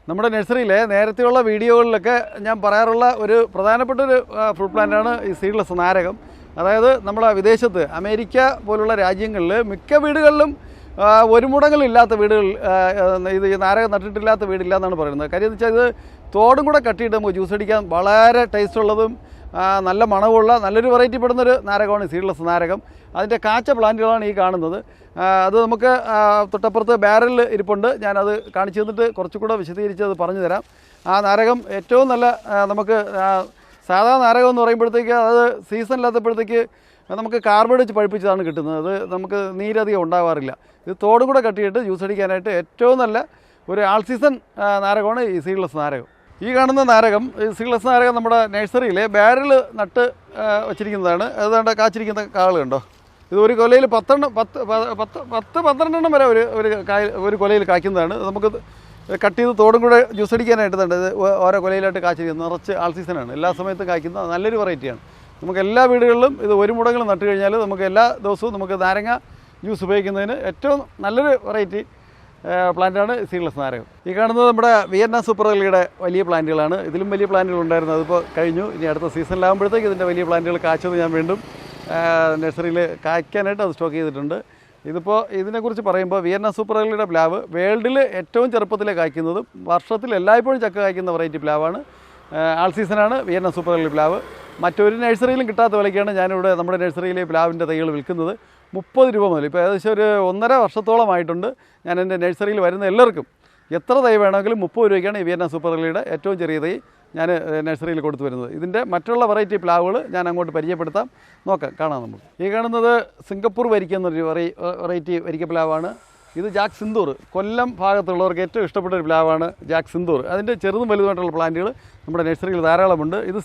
S1: നമ്മുടെ നഴ്സറിയിലെ നേരത്തെയുള്ള വീഡിയോകളിലൊക്കെ ഞാൻ പറയാറുള്ള ഒരു പ്രധാനപ്പെട്ടൊരു ഫ്രൂട്ട് പ്ലാന്റാണ് ഈ സീഡ്ലെസ് നാരകം. അതായത് നമ്മുടെ വിദേശത്ത് അമേരിക്ക പോലുള്ള രാജ്യങ്ങളിൽ മിക്ക വീടുകളിലും ഒരു മുടങ്ങലും ഇല്ലാത്ത വീടുകൾ ഇത് ഈ നാരകം നട്ടിട്ടില്ലാത്ത വീടില്ല എന്നാണ് പറയുന്നത്. കാര്യം എന്ന് വെച്ചാൽ ഇത് തോടും കൂടെ കട്ടിയിട്ട് നമുക്ക് ജ്യൂസ് അടിക്കാൻ വളരെ ടേസ്റ്റ് ഉള്ളതും നല്ല മണമുള്ള നല്ലൊരു വെറൈറ്റി പെടുന്നൊരു നാരകമാണ് സീഡ്ലെസ് നാരകം. അതിൻ്റെ കാച്ച പ്ലാന്റുകളാണ് ഈ കാണുന്നത്. അത് നമുക്ക് തൊട്ടപ്പുറത്ത് ബാരലിൽ ഇരിപ്പുണ്ട്. ഞാനത് കാണിച്ചു തന്നിട്ട് കുറച്ചുകൂടെ വിശദീകരിച്ച് അത് പറഞ്ഞു തരാം. ആ നാരകം ഏറ്റവും നല്ല നമുക്ക് സാധാ നാരകം എന്ന് പറയുമ്പോഴത്തേക്ക് അത് സീസണില്ലാത്തപ്പോഴത്തേക്ക് നമുക്ക് കാർബൈഡ് വെച്ച് പഴുപ്പിച്ചതാണ് കിട്ടുന്നത്. അത് നമുക്ക് നീരധികം ഉണ്ടാവാറില്ല. ഇത് തോടും കൂടെ കട്ടിയിട്ട് ജ്യൂസ് അടിക്കാനായിട്ട് ഏറ്റവും നല്ല ഒരു ആൾ സീസൺ നാരകമാണ് ഈ സീഡ്ലെസ് നാരകം. ഈ കാണുന്ന നാരകം, ഈ സീഡ്ലെസ് നാരകം നമ്മുടെ നഴ്സറിയിൽ ബാരൽ നട്ട് വച്ചിരിക്കുന്നതാണ്. അതുകൊണ്ട് കാച്ചിരിക്കുന്ന കാൾ കണ്ടോ. ഇത് ഒരു കൊലയിൽ 10-12 എണ്ണം വരെ ഒരു കൊലയിൽ കായ്ക്കുന്നതാണ്. നമുക്ക് കട്ട് ചെയ്ത് തോടും കൂടെ ജ്യൂസ് അടിക്കാനായിട്ട് തന്നെ ഇത് ഓരോ കൊലയിലായിട്ട് കാച്ചിരിക്കുന്നത്. നിറച്ച് ആൾ സീസണാണ്, എല്ലാ സമയത്തും കായ്ക്കുന്ന നല്ലൊരു വെറൈറ്റിയാണ്. നമുക്ക് എല്ലാ വീടുകളിലും ഇത് ഒരു മുടങ്ങളും നട്ട് കഴിഞ്ഞാൽ നമുക്ക് എല്ലാ ദിവസവും നമുക്ക് നാരങ്ങ ജ്യൂസ് ഉപയോഗിക്കുന്നതിന് ഏറ്റവും നല്ലൊരു വെറൈറ്റി പ്ലാന്റാണ് സീഡ്ലെസ് നാരകം. ഈ കാണുന്നത് നമ്മുടെ വിയറ്റ്നാം സൂപ്പർ എർലിയുടെ വലിയ പ്ലാന്റുകളാണ്. ഇതിലും വലിയ പ്ലാന്റുകൾ ഉണ്ടായിരുന്നു, അതിപ്പോൾ കഴിഞ്ഞു. ഇനി അടുത്ത സീസണിലാകുമ്പോഴത്തേക്ക് ഇതിൻ്റെ വലിയ പ്ലാന്റുകൾ കാച്ചത് ഞാൻ വീണ്ടും നഴ്സറിയിൽ കായ്ക്കാനായിട്ട് അത് സ്റ്റോക്ക് ചെയ്തിട്ടുണ്ട്. ഇതിനെക്കുറിച്ച് പറയുമ്പോൾ വിയറ്റ്നാം സൂപ്പർ എർലിയുടെ പ്ലാവ് വേൾഡിൽ ഏറ്റവും ചെറുപ്പത്തിലെ കായ്ക്കുന്നതും വർഷത്തിൽ എല്ലായ്പ്പോഴും ചക്ക കായ്ക്കുന്ന വെറൈറ്റി പ്ലാവാണ്. ആൾ സീസണാണ് വിയറ്റ്നാം സൂപ്പർ എർലി പ്ലാവ്. മറ്റൊരു നഴ്സറിയിലും കിട്ടാത്ത വിലയ്ക്കാണ് ഞാനിവിടെ നമ്മുടെ നഴ്സറിയിലെ പ്ലാവിൻ്റെ തൈകൾ വിൽക്കുന്നത്. 30 രൂപ മുതൽ. ഇപ്പോൾ ഏകദേശം ഒരു 1.5 വർഷത്തോളമായിട്ടുണ്ട് ഞാൻ എൻ്റെ നഴ്സറിയിൽ വരുന്ന എല്ലാവർക്കും എത്ര തൈ വേണമെങ്കിലും 30 രൂപയ്ക്കാണ് ഈ വിയറ്റ്നാം സൂപ്പർ എർലിയുടെ ഏറ്റവും ചെറിയ തൈ ഞാൻ നഴ്സറിയിൽ കൊടുത്തു വരുന്നത്. ഇതിൻ്റെ മറ്റുള്ള വെറൈറ്റി പ്ലാവുകൾ ഞാൻ അങ്ങോട്ട് പരിചയപ്പെടുത്താം, കാണാം നമുക്ക്. ഈ കാണുന്നത് സിംഗപ്പൂർ വരിക്ക എന്നൊരു വെറൈറ്റി വരിക്ക പ്ലാവാണ്. ഇത് ജാക്ക് സിന്ദൂർ, കൊല്ലം ഭാഗത്തുള്ളവർക്ക് ഏറ്റവും ഇഷ്ടപ്പെട്ട ഒരു പ്ലാവാണ് ജാക്ക് സിന്ദൂർ. അതിൻ്റെ ചെറുതും വലുതുമായിട്ടുള്ള പ്ലാന്റുകൾ നമ്മുടെ നഴ്സറിയിൽ ധാരാളമുണ്ട്. ഇത്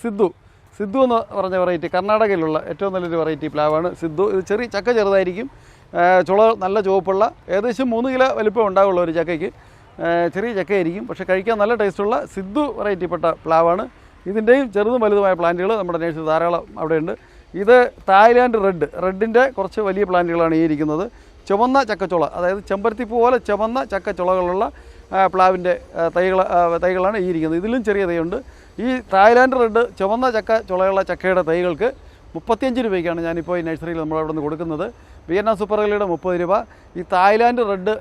S1: സിദ്ധു എന്ന് പറഞ്ഞ വെറൈറ്റി, കർണാടകയിലുള്ള ഏറ്റവും നല്ലൊരു വെറൈറ്റി പ്ലാവാണ് സിദ്ധു. ഇത് ചക്ക ചെറുതായിരിക്കും, ചുള നല്ല ചുവപ്പുള്ള, ഏകദേശം 3 കിലോ വലിപ്പം ഉണ്ടാവുള്ള ഒരു ചക്കയ്ക്ക്. ചെറിയ ചക്കയായിരിക്കും, പക്ഷേ കഴിക്കാൻ നല്ല ടേസ്റ്റുള്ള സിദ്ധു വെറൈറ്റിപ്പെട്ട പ്ലാവാണ്. ഇതിൻ്റെയും ചെറുതും വലുതുമായ പ്ലാന്റുകൾ നമ്മുടെ നഴ്സറി ധാരാളം അവിടെയുണ്ട്. ഇത് തായ്ലാൻഡ് റെഡിൻ്റെ കുറച്ച് വലിയ പ്ലാന്റുകളാണ് ഈ ഇരിക്കുന്നത്. ചുവന്ന ചക്കച്ചുള, അതായത് ചെമ്പരത്തിപ്പൂ പോലെ ചുവന്ന ചക്കച്ചുളകളുള്ള പ്ലാവിൻ്റെ തൈകളാണ് ഈ ഇരിക്കുന്നത്. ഇതിലും ചെറിയ തൈയുണ്ട്. ഈ തായ്ലാൻഡ് റെഡ് ചുവന്ന ചുളയുള്ള ചക്കയുടെ തൈകൾക്ക് 35 രൂപയ്ക്കാണ് ഞാനിപ്പോൾ ഈ നഴ്സറിയിൽ നമ്മളവിടെ നിന്ന് കൊടുക്കുന്നത്. വിയന്ന സൂപ്പർ എർലിയുടെ 30 രൂപ. ഈ തായ്ലാൻഡ് റെഡ്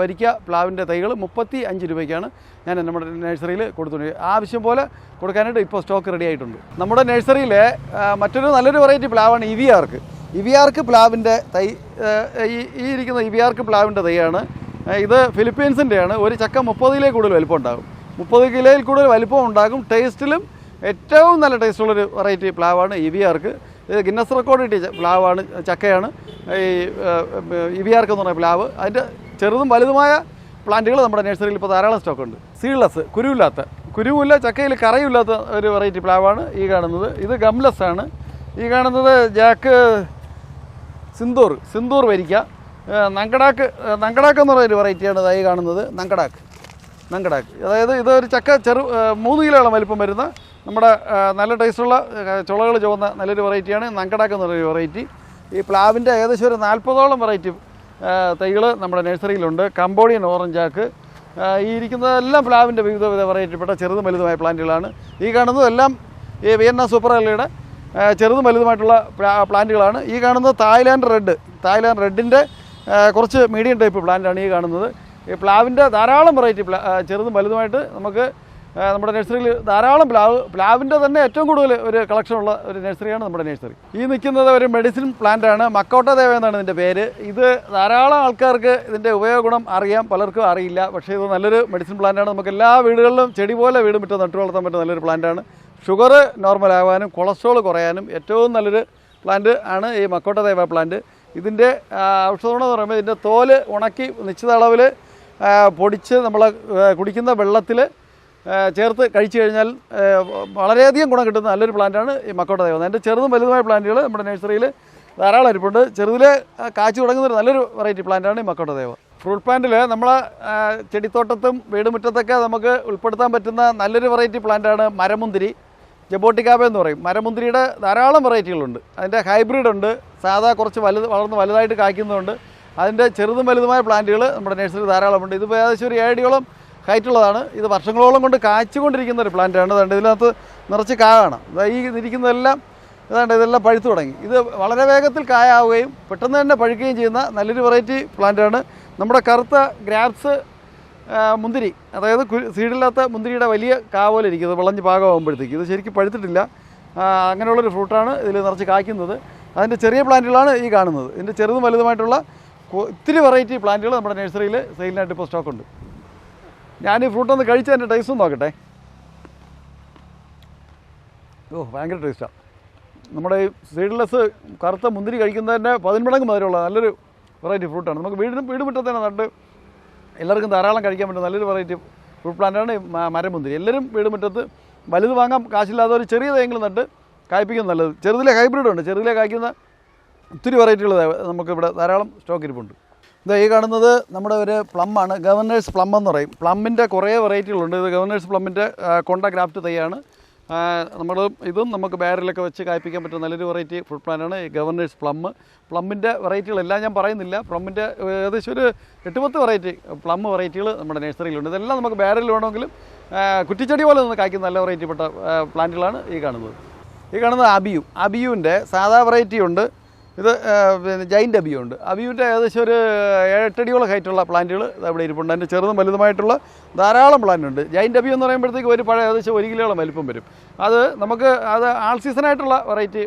S1: വരിക്ക പ്ലാവിൻ്റെ തൈകൾ 35 രൂപയ്ക്കാണ് ഞാൻ നമ്മുടെ നഴ്സറിയിൽ കൊടുത്തുകൊണ്ട് ആവശ്യം പോലെ കൊടുക്കാനായിട്ട് ഇപ്പോൾ സ്റ്റോക്ക് റെഡി ആയിട്ടുണ്ട്. നമ്മുടെ നഴ്സറിയിലെ മറ്റൊരു നല്ലൊരു വെറൈറ്റി പ്ലാവാണ് ഇവിയാർക്ക് പ്ലാവിൻ്റെ തൈ. ഈ ഇരിക്കുന്ന ഇവിയാർക്ക് പ്ലാവിൻ്റെ തൈയാണ്. ഇത് ഫിലിപ്പീൻസിൻ്റെയാണ്. ഒരു ചക്ക 30 കിലോയിൽ കൂടുതൽ വലിപ്പം ഉണ്ടാകും. 30 കിലോയിൽ കൂടുതൽ വലിപ്പം ഉണ്ടാകും. ടേസ്റ്റിലും ഏറ്റവും നല്ല ടേസ്റ്റുള്ളൊരു വെറൈറ്റി പ്ലാവാണ് ഇവിയാർക്ക്. ഇത് ഗിന്നസ് റെക്കോർഡ് കിട്ടിയ പ്ലാവാണ്, ചക്കയാണ് ഈ ഇവിയാർക്ക് എന്ന് പറയുന്ന പ്ലാവ്. അതിൻ്റെ ചെറുതും വലുതുമായ പ്ലാന്റുകൾ നമ്മുടെ നഴ്സറിയിൽ ഇപ്പോൾ ധാരാളം സ്റ്റോക്കുണ്ട്. സീഡ്ലെസ്, കുരുവില്ല ചക്കയിൽ കറയില്ലാത്ത ഒരു വെറൈറ്റി പ്ലാവാണ് ഈ കാണുന്നത്. ഇത് ഗംലെസ് ആണ്. ഈ കാണുന്നത് ജാക്ക് സിന്ദൂർ വരിക്ക. നങ്കടാക്ക് എന്ന് പറയുന്നൊരു വെറൈറ്റിയാണ് ഈ കാണുന്നത്. നങ്കടാക്ക് അതായത് ഇതൊരു ചക്ക 3 കിലോയോളം വലിപ്പം വരുന്ന നമ്മുടെ നല്ല ടേസ്റ്റുള്ള ചുളകൾ ചുവന്ന നല്ലൊരു വെറൈറ്റിയാണ് നങ്കടാക്ക് എന്ന് പറയുന്ന വെറൈറ്റി. ഈ പ്ലാവിൻ്റെ ഏകദേശം ഒരു 40ഓളം വെറൈറ്റി തൈകൾ നമ്മുടെ നഴ്സറിയിലുണ്ട്. കംബോഡിയൻ ഓറഞ്ചാക്ക്. ഈ ഇരിക്കുന്നതെല്ലാം പ്ലാവിൻ്റെ വിവിധ വെറൈറ്റിപ്പെട്ട ചെറുതും വലുതുമായ പ്ലാന്റുകളാണ്. ഈ കാണുന്നതെല്ലാം ഈ വിയന്ന സൂപ്പർ എർലിയുടെ ചെറുതും വലുതുമായിട്ടുള്ള പ്ലാന്റുകളാണ്. ഈ കാണുന്നത് തായ്ലാൻഡ് റെഡിൻ്റെ കുറച്ച് മീഡിയം ടൈപ്പ് പ്ലാന്റാണ് ഈ കാണുന്നത്. ഈ പ്ലാവിൻ്റെ ധാരാളം വെറൈറ്റി ചെറുതും വലുതുമായിട്ട് നമുക്ക് നമ്മുടെ നഴ്സറിയിൽ ധാരാളം പ്ലാവിൻ്റെ തന്നെ ഏറ്റവും കൂടുതൽ ഒരു കളക്ഷനുള്ള ഒരു നഴ്സറിയാണ് നമ്മുടെ നഴ്സറി. ഈ നിൽക്കുന്നത് ഒരു മെഡിസിൻ പ്ലാന്റാണ്. മക്കോട്ട ദേവ എന്നാണ് ഇതിൻ്റെ പേര്. ഇത് ധാരാളം ആൾക്കാർക്ക് ഇതിൻ്റെ ഉപയോഗഗുണം അറിയാം, പലർക്കും അറിയില്ല. പക്ഷേ ഇത് നല്ലൊരു മെഡിസിൻ പ്ലാന്റാണ്. നമുക്ക് എല്ലാ വീടുകളിലും ചെടി പോലെ വീട് മുറ്റം നട്ടു വളർത്താൻ പറ്റുന്ന നല്ലൊരു പ്ലാന്റാണ്. ഷുഗർ നോർമൽ ആകാനും കൊളസ്ട്രോൾ കുറയാനും ഏറ്റവും നല്ലൊരു പ്ലാന്റ് ആണ് ഈ മക്കോട്ട ദേവ പ്ലാന്റ്. ഇതിൻ്റെ ഔഷധഗുണം എന്ന് പറയുമ്പോൾ ഇതിൻ്റെ തോല് ഉണക്കി നിശ്ചിത അളവിൽ പൊടിച്ച് നമ്മൾ കുടിക്കുന്ന വെള്ളത്തിൽ ചേർത്ത് കഴിച്ചു കഴിഞ്ഞാൽ വളരെയധികം ഗുണം കിട്ടുന്ന നല്ലൊരു പ്ലാന്റാണ് ഈ മക്കോട്ട ദേവ. അതിൻ്റെ ചെറുതും വലുതുമായ പ്ലാന്റുകൾ നമ്മുടെ നഴ്സറിയിൽ ധാരാളം ഇരിപ്പുണ്ട്. ചെറുതിലെ കാച്ചു തുടങ്ങുന്ന ഒരു നല്ലൊരു വെറൈറ്റി പ്ലാന്റാണ് ഈ മക്കോട്ട ദേവ. ഫ്രൂട്ട് പ്ലാന്റിൽ നമ്മളെ ചെടിത്തോട്ടത്തും വീടുമുറ്റത്തൊക്കെ നമുക്ക് ഉൾപ്പെടുത്താൻ പറ്റുന്ന നല്ലൊരു വെറൈറ്റി പ്ലാന്റാണ് മരമുന്തിരി. ജബോട്ടിക്കാബ എന്ന് പറയും. മരമുന്തിരിയുടെ ധാരാളം വെറൈറ്റികളുണ്ട്. അതിൻ്റെ ഹൈബ്രിഡ് ഉണ്ട്, സാധാ കുറച്ച് വളർന്ന് വലുതായിട്ട് കായ്ക്കുന്നതുണ്ട്. അതിൻ്റെ ചെറുതും വലുതുമായ പ്ലാന്റുകൾ നമ്മുടെ നഴ്സറിയിൽ ധാരാളമുണ്ട്. ഇതിപ്പോൾ ഏകദേശം ഒരു 7 അടിയോളം ഹൈറ്റുള്ളതാണ്. ഇത് വർഷങ്ങളോളം കൊണ്ട് കായ്ച്ചുകൊണ്ടിരിക്കുന്ന ഒരു പ്ലാന്റാണ്. അതുകൊണ്ട് ഇതിനകത്ത് നിറച്ച് കായാണ്. ഈ ഇരിക്കുന്നതെല്ലാം ഇതെല്ലാം പഴുത്തു തുടങ്ങി. ഇത് വളരെ വേഗത്തിൽ കായാവുകയും പെട്ടെന്ന് തന്നെ പഴുക്കുകയും ചെയ്യുന്ന നല്ലൊരു വെറൈറ്റി പ്ലാന്റാണ്. നമ്മുടെ കറുത്ത ഗ്രാപ്സ് മുന്തിരി, അതായത് സീഡില്ലാത്ത മുന്തിരിയുടെ വലിയ കാവോല ഇരിക്കുന്നത് വിളഞ്ഞ് പാകമാകുമ്പോഴത്തേക്ക് ഇത് ശരിക്കും പഴുത്തിട്ടില്ല. അങ്ങനെയുള്ളൊരു ഫ്രൂട്ടാണ് ഇതിൽ നിറച്ച് കായ്ക്കുന്നത്. അതിൻ്റെ ചെറിയ പ്ലാന്റുകളാണ് ഈ കാണുന്നത്. ഇതിൻ്റെ ചെറുതും വലുതുമായിട്ടുള്ള ഒത്തിരി വെറൈറ്റി പ്ലാന്റുകൾ നമ്മുടെ നഴ്സറിയിൽ സെയിലിനായിട്ട് ഇപ്പോൾ സ്റ്റോക്കുണ്ട്. ഞാൻ ഈ ഫ്രൂട്ടൊന്ന് കഴിച്ച് അതിൻ്റെ ടേസ്റ്റും നോക്കട്ടെ. ഭയങ്കര ടേസ്റ്റാണ്. നമ്മുടെ ഈ സീഡ്ലെസ് കറുത്ത മുന്തിരി കഴിക്കുന്നതിൻ്റെ 10 മടങ്ങ് മധുരമുള്ള നല്ലൊരു വെറൈറ്റി ഫ്രൂട്ടാണ്. നമുക്ക് വീട് മുറ്റത്തന്നെ നട്ട് എല്ലാവർക്കും ധാരാളം കഴിക്കാൻ പറ്റുന്ന നല്ലൊരു വെറൈറ്റി ഫ്രൂട്ട് പ്ലാന്റാണ് ഈ മരമുന്തിരി. എല്ലാവരും വീട് മുറ്റത്ത് വലുത് വാങ്ങാൻ കാശില്ലാതെ ഒരു ചെറിയ തൈകൾ നട്ട് കായ്പ്പിക്കുന്നത് നല്ലത്. ചെറുതിലെ ഹൈബ്രിഡ് ഉണ്ട്. ചെറുതിലെ കായ്ക്കുന്ന ഒത്തിരി വെറൈറ്റികൾ നമുക്കിവിടെ ധാരാളം സ്റ്റോക്ക് ഇരിപ്പുണ്ട്. ഈ കാണുന്നത് നമ്മുടെ ഒരു പ്ലമ്മാണ്. ഗവർണേഴ്സ് പ്ലം എന്ന് പറയും. പ്ലമ്മിൻ്റെ കുറേ വെറൈറ്റികളുണ്ട്. ഇത് ഗവർണേഴ്സ് പ്ലമ്മിൻ്റെ കൊണ്ട ഗ്രാഫ്റ്റ് തൈയാണ്. ഇതും നമുക്ക് ബാരലൊക്കെ വെച്ച് കായ്പ്പിക്കാൻ പറ്റുന്ന നല്ലൊരു വെറൈറ്റി ഫ്രൂട്ട് പ്ലാന്റാണ് ഈ ഗവർണേഴ്സ് പ്ലമ്മിൻ്റെ വെറൈറ്റികളെല്ലാം ഞാൻ പറയുന്നില്ല. പ്ലമ്മിൻ്റെ ഏകദേശം ഒരു 8-10 വെറൈറ്റി പ്ലം വെറൈറ്റികൾ നമ്മുടെ നഴ്സറിയിലുണ്ട്. ഇതെല്ലാം നമുക്ക് ബാരലിൽ വേണമെങ്കിലും കുറ്റിച്ചെടി പോലെ നിന്ന് കായ്ക്കുന്ന നല്ല വെറൈറ്റിപ്പെട്ട പ്ലാന്റുകളാണ് ഈ കാണുന്നത് അബിയുവിൻ്റെ സാധാ വെറൈറ്റി ഉണ്ട്. ഇത് പിന്നെ ജൈൻ്റ് അബിയു ഉണ്ട്. അബിയുവിൻ്റെ ഏകദേശം ഒരു 7-8 അടിയോളം ഹൈറ്റുള്ള പ്ലാന്റുകൾ ഇവിടെ ഇരിപ്പുണ്ട്. അതിൻ്റെ ചെറുതും വലുതുമായിട്ടുള്ള ധാരാളം പ്ലാന്റ് ഉണ്ട്. ജൈൻ്റ് അബിയു എന്ന് പറയുമ്പോഴത്തേക്ക് ഒരു പഴയ ഏകദേശം 1 കിലോളം വലിപ്പം വരും. അത് ആൾ സീസണായിട്ടുള്ള വെറൈറ്റി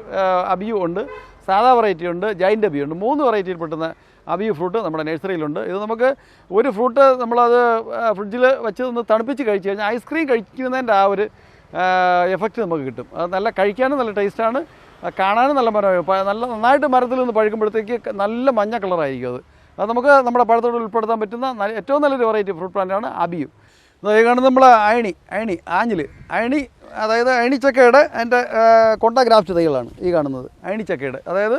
S1: അബിയു ഉണ്ട്, സാധാ വെറൈറ്റി ഉണ്ട്, ജൈൻ്റ് അബിയു ഉണ്ട്. 3 വെറൈറ്റിയിൽ പെട്ടുന്ന അബിയു ഫ്രൂട്ട് നമ്മുടെ നഴ്സറിയിലുണ്ട്. ഇത് നമുക്ക് ഒരു ഫ്രൂട്ട് നമ്മളത് ഫ്രിഡ്ജിൽ വെച്ച് ഒന്ന് തണുപ്പിച്ച് കഴിച്ച് കഴിഞ്ഞാൽ ഐസ്ക്രീം കഴിക്കുന്നതിൻ്റെ ആ ഒരു എഫക്റ്റ് നമുക്ക് കിട്ടും. അത് നല്ല കഴിക്കാനും നല്ല ടേസ്റ്റാണ്, കാണാനും നല്ല നന്നായിട്ട് മരത്തിൽ നിന്ന് പഴുക്കുമ്പോഴത്തേക്ക് നല്ല മഞ്ഞ കളറായിരിക്കും. അത് നമുക്ക് നമ്മുടെ പഴത്തോട് ഉൾപ്പെടുത്താൻ പറ്റുന്ന ഏറ്റവും നല്ലൊരു വെറൈറ്റി ഫ്രൂട്ട് പ്ലാന്റാണ് അബിയു. ഈ കാണുന്നത് നമ്മൾ അയണി അതായത് അയണിച്ചക്കയുടെ അതിൻ്റെ കൊണ്ട ഗ്രാഫ്റ്റ് തൈകളാണ് ഈ കാണുന്നത്. അയണിച്ചക്കയുടെ അതായത്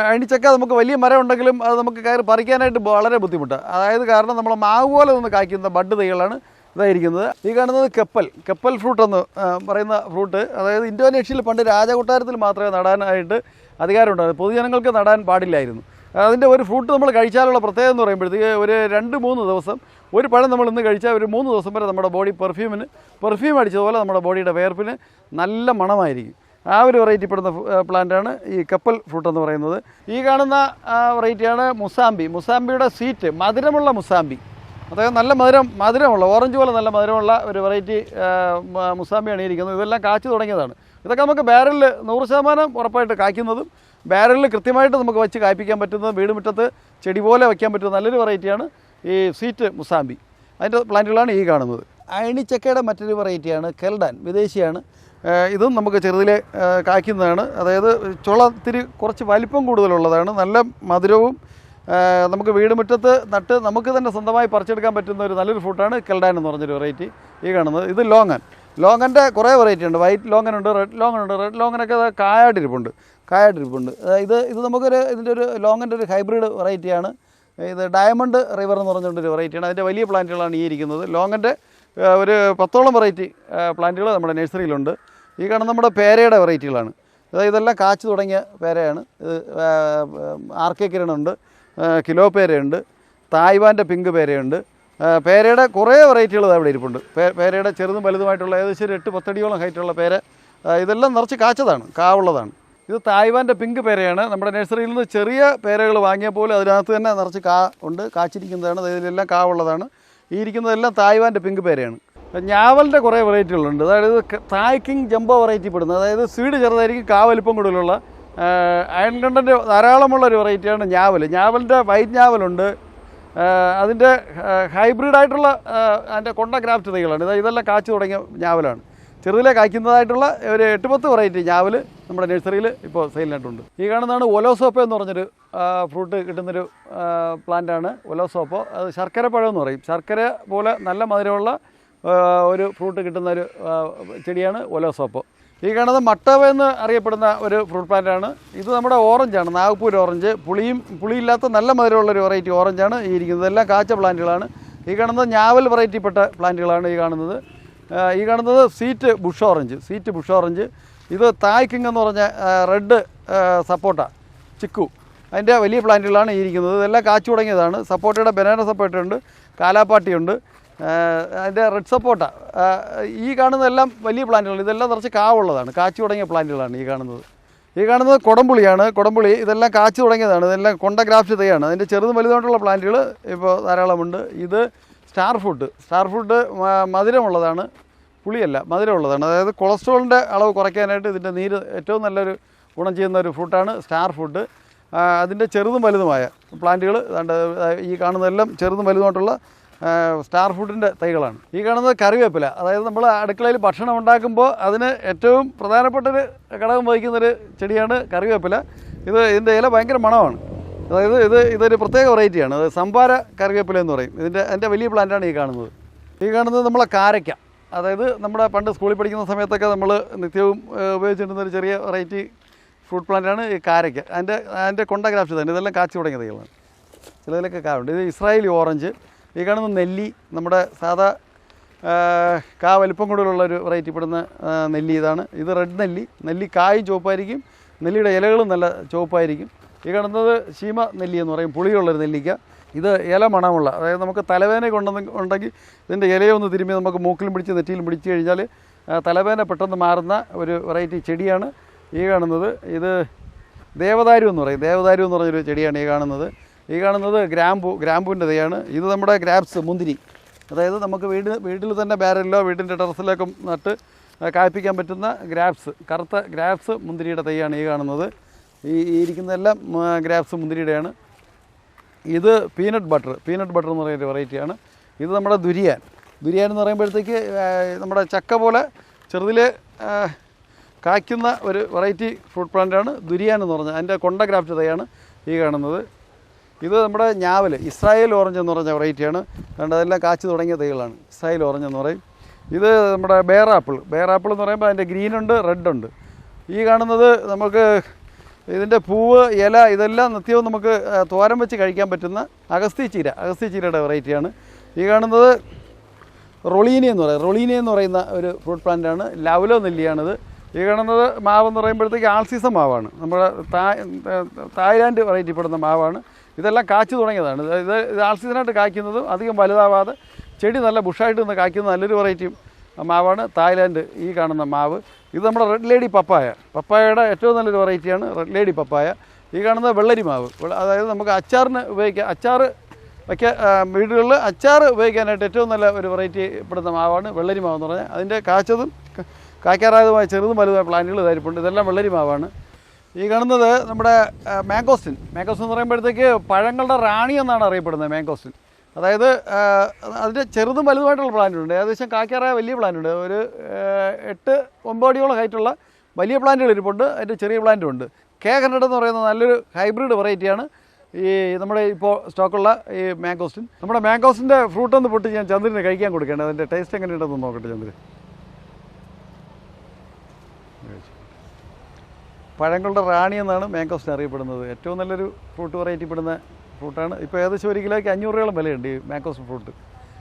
S1: അയണിച്ചക്ക നമുക്ക് വലിയ മരം ഉണ്ടെങ്കിലും അത് നമുക്ക് കയറി പറിക്കാനായിട്ട് വളരെ ബുദ്ധിമുട്ടാണ്. അതായത് കാരണം നമ്മൾ മാവ് പോലെ നിന്ന് കായ്ക്കുന്ന ബഡ് തൈകളാണ് ഇതായിരിക്കുന്നത്. ഈ കാണുന്നത് കപ്പൽ ഫ്രൂട്ട് എന്ന് പറയുന്ന ഫ്രൂട്ട്. അതായത് ഇന്തോനേഷ്യയിൽ പണ്ട് രാജകൊട്ടാരത്തിൽ മാത്രമേ നടാനായിട്ട് അധികാരമുണ്ടായിരുന്നു, പൊതുജനങ്ങൾക്ക് നടാൻ പാടില്ലായിരുന്നു. അതിൻ്റെ ഒരു ഫ്രൂട്ട് നമ്മൾ കഴിച്ചാലുള്ള പ്രത്യേകത എന്ന് പറയുമ്പോഴത്തേക്ക് ഒരു 2-3 ദിവസം ഒരു പഴം നമ്മൾ ഇന്ന് കഴിച്ചാൽ ഒരു 3 ദിവസം വരെ നമ്മുടെ ബോഡി പെർഫ്യൂം അടിച്ചതുപോലെ നമ്മുടെ ബോഡിയുടെ വേർപ്പിന് നല്ല മണമായിരിക്കും. ആ ഒരു വെറൈറ്റി പെടുന്ന പ്ലാന്റാണ് ഈ കപ്പൽ ഫ്രൂട്ട് എന്ന് പറയുന്നത്. ഈ കാണുന്ന വെറൈറ്റിയാണ് മുസാമ്പി. മുസാമ്പിയുടെ സ്വീറ്റ്, മധുരമുള്ള മുസാമ്പി, അതായത് നല്ല മധുരമുള്ള ഓറഞ്ച് പോലെ നല്ല മധുരമുള്ള ഒരു വെറൈറ്റി മുസാമ്പിയാണ് ഈ ഇരിക്കുന്നത്. ഇതെല്ലാം കാച്ചു തുടങ്ങിയതാണ്. ഇതൊക്കെ നമുക്ക് ബാരലിൽ 100% ഉറപ്പായിട്ട് കായ്ക്കുന്നതും ബാരലിൽ കൃത്യമായിട്ട് നമുക്ക് വെച്ച് കായ്പ്പിക്കാൻ പറ്റുന്നതും വീട് മുറ്റത്ത് ചെടി പോലെ വയ്ക്കാൻ പറ്റുന്ന നല്ലൊരു വെറൈറ്റിയാണ് ഈ സ്വീറ്റ് മുസാമ്പി. അതിൻ്റെ പ്ലാന്റുകളാണ് ഈ കാണുന്നത്. അയണിച്ചക്കയുടെ മറ്റൊരു വെറൈറ്റിയാണ് കെൽഡാൻ, വിദേശിയാണ്. ഇതും നമുക്ക് ചെറുതിലെ കായ്ക്കുന്നതാണ്. അതായത് ചുളത്തിരി കുറച്ച് വലിപ്പം കൂടുതലുള്ളതാണ്. നല്ല മധുരവും നമുക്ക് വീട് മുറ്റത്ത് നട്ട് നമുക്ക് തന്നെ സ്വന്തമായി പറിച്ചെടുക്കാൻ പറ്റുന്ന ഒരു നല്ലൊരു ഫ്രൂട്ടാണ് കെൽഡാൻ എന്ന് പറഞ്ഞൊരു വെറൈറ്റി ഈ കാണുന്നത്. ഇത് ലോങ്ങൻ. ലോങ്ങൻ്റെ കുറേ വെറൈറ്റി ഉണ്ട്. വൈറ്റ് ലോങ്ങനുണ്ട്, റെഡ് ലോങ്ങനുണ്ട്. റെഡ് ലോങ്ങനൊക്കെ കായായിട്ടിരിപ്പുണ്ട്. ഇത് നമുക്കൊരു ഇതിൻ്റെ ഒരു ലോങ്ങൻ്റെ ഒരു ഹൈബ്രിഡ് വെറൈറ്റിയാണ്. ഇത് ഡയമണ്ട് റിവർ എന്ന് പറഞ്ഞുകൊണ്ടൊരു വെറൈറ്റിയാണ്. അതിൻ്റെ വലിയ പ്ലാന്റുകളാണ് ഈ ഇരിക്കുന്നത്. ലോങ്ങൻ്റെ ഒരു 10ഓളം വെറൈറ്റി പ്ലാന്റുകൾ നമ്മുടെ നഴ്സറിയിലുണ്ട്. ഈ കാണുന്ന നമ്മുടെ പേരയുടെ വെറൈറ്റികളാണ്. ഇതെല്ലാം കാച്ചു തുടങ്ങിയ പേരയാണ്. ഇത് ആർക്കെ കിരണുണ്ട്, കിലോ പേരയുണ്ട്, തായ്വാൻ്റെ പിങ്ക് പേരയുണ്ട്. പേരയുടെ കുറേ വെറൈറ്റികൾ അവിടെ ഇരിപ്പുണ്ട്. പേരയുടെ ചെറുതും വലുതുമായിട്ടുള്ള ഏകദേശം 8-10 അടിയോളം ഹൈറ്റുള്ള പേര. ഇതെല്ലാം നിറച്ച് കാച്ചതാണ്, കാവുള്ളതാണ്. ഇത് തായ്വാൻ്റെ പിങ്ക് പേരയാണ്. നമ്മുടെ നഴ്സറിയിൽ നിന്ന് ചെറിയ പേരകൾ വാങ്ങിയപ്പോൾ അതിനകത്ത് തന്നെ നിറച്ച് ഉണ്ട്, കാച്ചിരിക്കുന്നതാണ്. ഇതിലെല്ലാം കാവുള്ളതാണ്. ഈ ഇരിക്കുന്നതെല്ലാം തായ്വാൻ്റെ പിങ്ക് പേരയാണ്. ഞാവലിൻ്റെ കുറേ വെറൈറ്റികളുണ്ട്. അതായത് തായ് കിങ് ജംബോ വെറൈറ്റി പെടുന്നത്. അതായത് സ്വീഡ് ചെറുതായിരിക്കും, കാവലിപ്പം കൂടുതലുള്ള അയൺ കണ്ടൻറ്റ് ധാരാളമുള്ള ഒരു വെറൈറ്റിയാണ് ഞാവൽ. ഞാവലിൻ്റെ വൈറ്റ് ഞാവലുണ്ട്. അതിൻ്റെ ഹൈബ്രിഡായിട്ടുള്ള അതിൻ്റെ കൊണ്ട ഗ്രാഫ്റ്റ് തൈകളാണ്. ഇതെല്ലാം കാച്ചു തുടങ്ങിയ ഞാവലാണ്. ചെറുതിലെ കായ്ക്കുന്നതായിട്ടുള്ള ഒരു 8-10 വെറൈറ്റി ഞാവൽ നമ്മുടെ നഴ്സറിയിൽ ഇപ്പോൾ സെയിലിനായിട്ടുണ്ട്. ഈ കാണുന്നതാണ് ഒലോസോപ്പോ എന്ന് പറഞ്ഞൊരു ഫ്രൂട്ട് കിട്ടുന്നൊരു പ്ലാന്റാണ് ഒലോസോപ്പോ. അത് ശർക്കരപ്പഴം എന്ന് പറയും. ശർക്കര പോലെ നല്ല മധുരമുള്ള ഒരു ഫ്രൂട്ട് കിട്ടുന്ന ഒരു ചെടിയാണ് ഒലോസോപ്പോ. ഈ കാണുന്നത് മട്ടവ എന്ന് അറിയപ്പെടുന്ന ഒരു ഫ്രൂട്ട് പ്ലാന്റാണ്. ഇത് നമ്മുടെ ഓറഞ്ചാണ്, നാഗ്പൂർ ഓറഞ്ച്. പുളിയില്ലാത്ത നല്ല മധുരമുള്ളൊരു വെറൈറ്റി ഓറഞ്ചാണ് ഈ ഇരിക്കുന്നത്. എല്ലാം കാച്ച പ്ലാന്റുകളാണ്. ഈ കാണുന്നത് ഞാവൽ വെറൈറ്റിപ്പെട്ട പ്ലാന്റുകളാണ് ഈ കാണുന്നത്. ഈ കാണുന്നത് സ്വീറ്റ് ബുഷ് ഓറഞ്ച്. ഇത് തായ് കിങ് എന്ന് പറഞ്ഞ റെഡ് സപ്പോട്ട, ചിക്കു, അതിൻ്റെ വലിയ പ്ലാന്റുകളാണ് ഈ ഇരിക്കുന്നത്. ഇതെല്ലാം കാച്ചു തുടങ്ങിയതാണ്. സപ്പോട്ടയുടെ ബനാന സപ്പോട്ടയുണ്ട്, കാലാപ്പാട്ടിയുണ്ട്, അതിൻ്റെ റെഡ് സപ്പോട്ട. ഈ കാണുന്നതെല്ലാം വലിയ പ്ലാന്റുകൾ. ഇതെല്ലാം നിറച്ച് കാവുള്ളതാണ്, കാച്ചു തുടങ്ങിയ പ്ലാന്റുകളാണ് ഈ കാണുന്നത്. ഈ കാണുന്നത് കൊടംപുളിയാണ്. കൊടംപുളി ഇതെല്ലാം കാച്ചു തുടങ്ങിയതാണ്. ഇതെല്ലാം കൊണ്ട ഗ്രാഫ്റ്റ് തൈയാണ്. അതിൻ്റെ ചെറുതും വലുതായിട്ടുള്ള പ്ലാന്റുകൾ ഇപ്പോൾ ധാരാളമുണ്ട്. ഇത് സ്റ്റാർ ഫ്രൂട്ട് മധുരമുള്ളതാണ്, പുളിയല്ല, മധുരമുള്ളതാണ്. അതായത് കൊളസ്ട്രോളിൻ്റെ അളവ് കുറയ്ക്കാനായിട്ട് ഇതിൻ്റെ നീര് ഏറ്റവും നല്ലൊരു ഗുണം ചെയ്യുന്ന ഒരു ഫ്രൂട്ടാണ് സ്റ്റാർ ഫ്രൂട്ട്. അതിൻ്റെ ചെറുതും വലുതുമായ പ്ലാന്റുകൾ ഈ കാണുന്നതെല്ലാം ചെറുതും വലുതുമായിട്ടുള്ള സ്റ്റാർ ഫ്രൂട്ടിൻ്റെ തൈകളാണ്. ഈ കാണുന്നത് കറിവേപ്പില. അതായത് നമ്മൾ അടുക്കളയിൽ ഭക്ഷണം ഉണ്ടാക്കുമ്പോൾ അതിന് ഏറ്റവും പ്രധാനപ്പെട്ടൊരു ഘടകം വഹിക്കുന്നൊരു ചെടിയാണ് കറിവേപ്പില. ഇതിൻ്റെ ഇല ഭയങ്കര മണമാണ്. അതായത് ഇതൊരു പ്രത്യേക വെറൈറ്റിയാണ്. അത് സംഭാര കറിവേപ്പില എന്ന് പറയും. അതിൻ്റെ വലിയ പ്ലാന്റാണ് ഈ കാണുന്നത്. നമ്മളെ കാരയ്ക്ക. അതായത് നമ്മുടെ പണ്ട് സ്കൂളിൽ പഠിക്കുന്ന സമയത്തൊക്കെ നമ്മൾ നിത്യവും ഉപയോഗിച്ചിരുന്ന ഒരു ചെറിയ വെറൈറ്റി ഫ്രൂട്ട് പ്ലാന്റാണ് ഈ കാരയ്ക്ക. അതിൻ്റെ കൊണ്ട ഗ്രാഫ്റ്റ് തന്നെ. ഇതെല്ലാം കാച്ചു തുടങ്ങിയ തൈകളാണ്. ചിലതിലൊക്കെ കാവുണ്ട്. ഇത് ഇസ്രായേലി ഓറഞ്ച്. ഈ കാണുന്ന നെല്ലി, നമ്മുടെ സാധാ വലിപ്പം കൂടുതലുള്ളൊരു വെറൈറ്റി പെടുന്ന നെല്ലി ഇതാണ്. ഇത് റെഡ് നെല്ലി കായും ചുവപ്പായിരിക്കും, നെല്ലിയുടെ ഇലകളും നല്ല ചുവപ്പായിരിക്കും. ഈ കാണുന്നത് ശീമ നെല്ലി എന്ന് പറയും, പുളിയുള്ളൊരു നെല്ലിക്ക. ഇത് ഇല മണമുള്ള, അതായത് നമുക്ക് തലവേദന ഉണ്ടെങ്കിൽ ഇതിൻ്റെ ഇലയൊന്ന് തിരുമ്പി നമുക്ക് മൂക്കിലും പിടിച്ച് നെറ്റിയിലും പിടിച്ച് കഴിഞ്ഞാൽ തലവേദന പെട്ടെന്ന് മാറുന്ന ഒരു വെറൈറ്റി ചെടിയാണ് ഈ കാണുന്നത്. ഇത് ദേവദാരു എന്ന് പറഞ്ഞൊരു ചെടിയാണ് ഈ കാണുന്നത് ഗ്രാമ്പൂവിൻ്റെ തൈയാണ്. ഇത് നമ്മുടെ ഗ്രാപ്സ്, മുന്തിരി. അതായത് നമുക്ക് വീട്ടിൽ തന്നെ ബാരലിലോ വീടിൻ്റെ ടെറസിലൊക്കെ നട്ട് കായ്പ്പിക്കാൻ പറ്റുന്ന കറുത്ത ഗ്രാപ്സ് മുന്തിരിയുടെ തൈയാണ് ഈ കാണുന്നത്. ഈ ഇരിക്കുന്നതെല്ലാം ഗ്രാപ്സ് മുന്തിരിയുടെയാണ്. ഇത് പീനട്ട് ബട്ടർ എന്ന് പറയുന്നൊരു വെറൈറ്റിയാണ്. ഇത് നമ്മുടെ ദുരിയാൻ എന്ന് പറയുമ്പോഴത്തേക്ക് നമ്മുടെ ചക്ക പോലെ ചെറുതിൽ കായ്ക്കുന്ന ഒരു വെറൈറ്റി ഫ്രൂട്ട് പ്ലാന്റാണ് ദുരിയാൻ എന്ന് പറഞ്ഞാൽ. അതിൻ്റെ കൊണ്ട ഗ്രാഫ്റ്റ് തൈയാണ് ഈ കാണുന്നത്. ഇത് നമ്മുടെ ഞാവൽ, ഇസ്രായേൽ ഓറഞ്ച് എന്ന് പറഞ്ഞ വെറൈറ്റിയാണ്. അതെല്ലാം കാച്ചു തുടങ്ങിയ തൈകളാണ്, ഇസ്രായേൽ ഓറഞ്ച് എന്ന് പറയും. ഇത് നമ്മുടെ ബെയർ ആപ്പിൾ എന്ന് പറയുമ്പോൾ അതിൻ്റെ ഗ്രീനുണ്ട്, റെഡുണ്ട്. ഈ കാണുന്നത് നമുക്ക് ഇതിൻ്റെ പൂവ്, ഇല ഇതെല്ലാം നിത്യവും നമുക്ക് തോരൻ വെച്ച് കഴിക്കാൻ പറ്റുന്ന അഗസ്ത്യച്ചീരയുടെ വെറൈറ്റിയാണ്. ഈ കാണുന്നത് റൊളീനി എന്ന് പറയുന്ന ഒരു ഫ്രൂട്ട് പ്ലാന്റാണ്. ലവ്ലോ നെല്ലിയാണിത്. ഈ കാണുന്നത് മാവെന്ന് പറയുമ്പോഴത്തേക്ക് ആൾസീസൺ മാവാണ്. നമ്മുടെ തായ്ലാൻഡ് വെറൈറ്റി പെടുന്ന മാവാണ്. ഇതെല്ലാം കാച്ചു തുടങ്ങിയതാണ്. ഇത് ആൾസീസണായിട്ട് കായ്ക്കുന്നതും അധികം വലുതാവാതെ ചെടി നല്ല ബുഷായിട്ട് നിന്ന് കായ്ക്കുന്ന നല്ലൊരു വെറൈറ്റി മാവാണ് തായ്ലാൻഡ് ഈ കാണുന്ന മാവ്. ഇത് നമ്മുടെ റെഡ് ലേഡി പപ്പായയുടെ ഏറ്റവും നല്ലൊരു വെറൈറ്റിയാണ് റെഡ് ലേഡി പപ്പായ. ഈ കാണുന്ന വെള്ളരി മാവ്, അതായത് നമുക്ക് അച്ചാറിന് ഉപയോഗിക്കാം, അച്ചാർ വീടുകളിൽ അച്ചാർ ഉപയോഗിക്കാനായിട്ട് ഏറ്റവും നല്ല ഒരു വെറൈറ്റി പെടുന്ന മാവാണ് വെള്ളരി മാവ് എന്ന് പറഞ്ഞാൽ. അതിൻ്റെ കാച്ചതും കായ്ക്കാറായതുമായ ചെറുതും വലുതുമായ പ്ലാന്റുകൾ ഇതായിരിപ്പുണ്ട്. ഇതെല്ലാം വെള്ളരി മാവാണ്. ഈ കാണുന്നത് നമ്മുടെ മാംഗോസ്റ്റിൻ എന്ന് പറയുമ്പോഴത്തേക്ക് പഴങ്ങളുടെ റാണി എന്നാണ് അറിയപ്പെടുന്നത് മാംഗോസ്റ്റിൻ. അതായത് അതിൻ്റെ ചെറുതും വലുതുമായിട്ടുള്ള പ്ലാന്റുണ്ട്. ഏകദേശം കായ്ക്കാറായ വലിയ പ്ലാന്റുണ്ട്. ഒരു 8-9 അടിയോളം ഹൈറ്റുള്ള വലിയ പ്ലാന്റുകൾ ഇരിപ്പുണ്ട്. അതിൻ്റെ ചെറിയ പ്ലാന്റും ഉണ്ട്. K100 എന്ന് പറയുന്ന നല്ലൊരു ഹൈബ്രിഡ് വെറൈറ്റിയാണ് ഈ നമ്മുടെ ഇപ്പോൾ സ്റ്റോക്കുള്ള ഈ മാംഗോസ്റ്റിൻ. നമ്മുടെ മാംഗോസ്റ്റിൻ്റെ ഫ്രൂട്ട് ഒന്ന് പൊട്ടി ഞാൻ ചന്ദ്രന് കഴിക്കാൻ കൊടുക്കേണ്ടത്. അതിൻ്റെ ടേസ്റ്റ് എങ്ങനെയുണ്ടെന്ന് നോക്കട്ടെ ചന്ദ്രൻ. പഴങ്ങളുടെ റാണി എന്നാണ് മാംഗോസ്റ്റിൻ അറിയപ്പെടുന്നത്. ഏറ്റവും നല്ലൊരു ഫ്രൂട്ട് വെറൈറ്റി പെടുന്ന ഫ്രൂട്ടാണ്. ഇപ്പോൾ ഏകദേശം 1 കിലോയ്ക്ക് 500 രൂപയോളം വിലയുണ്ട് ഈ മാംഗോസ്റ്റിൻ ഫ്രൂട്ട്.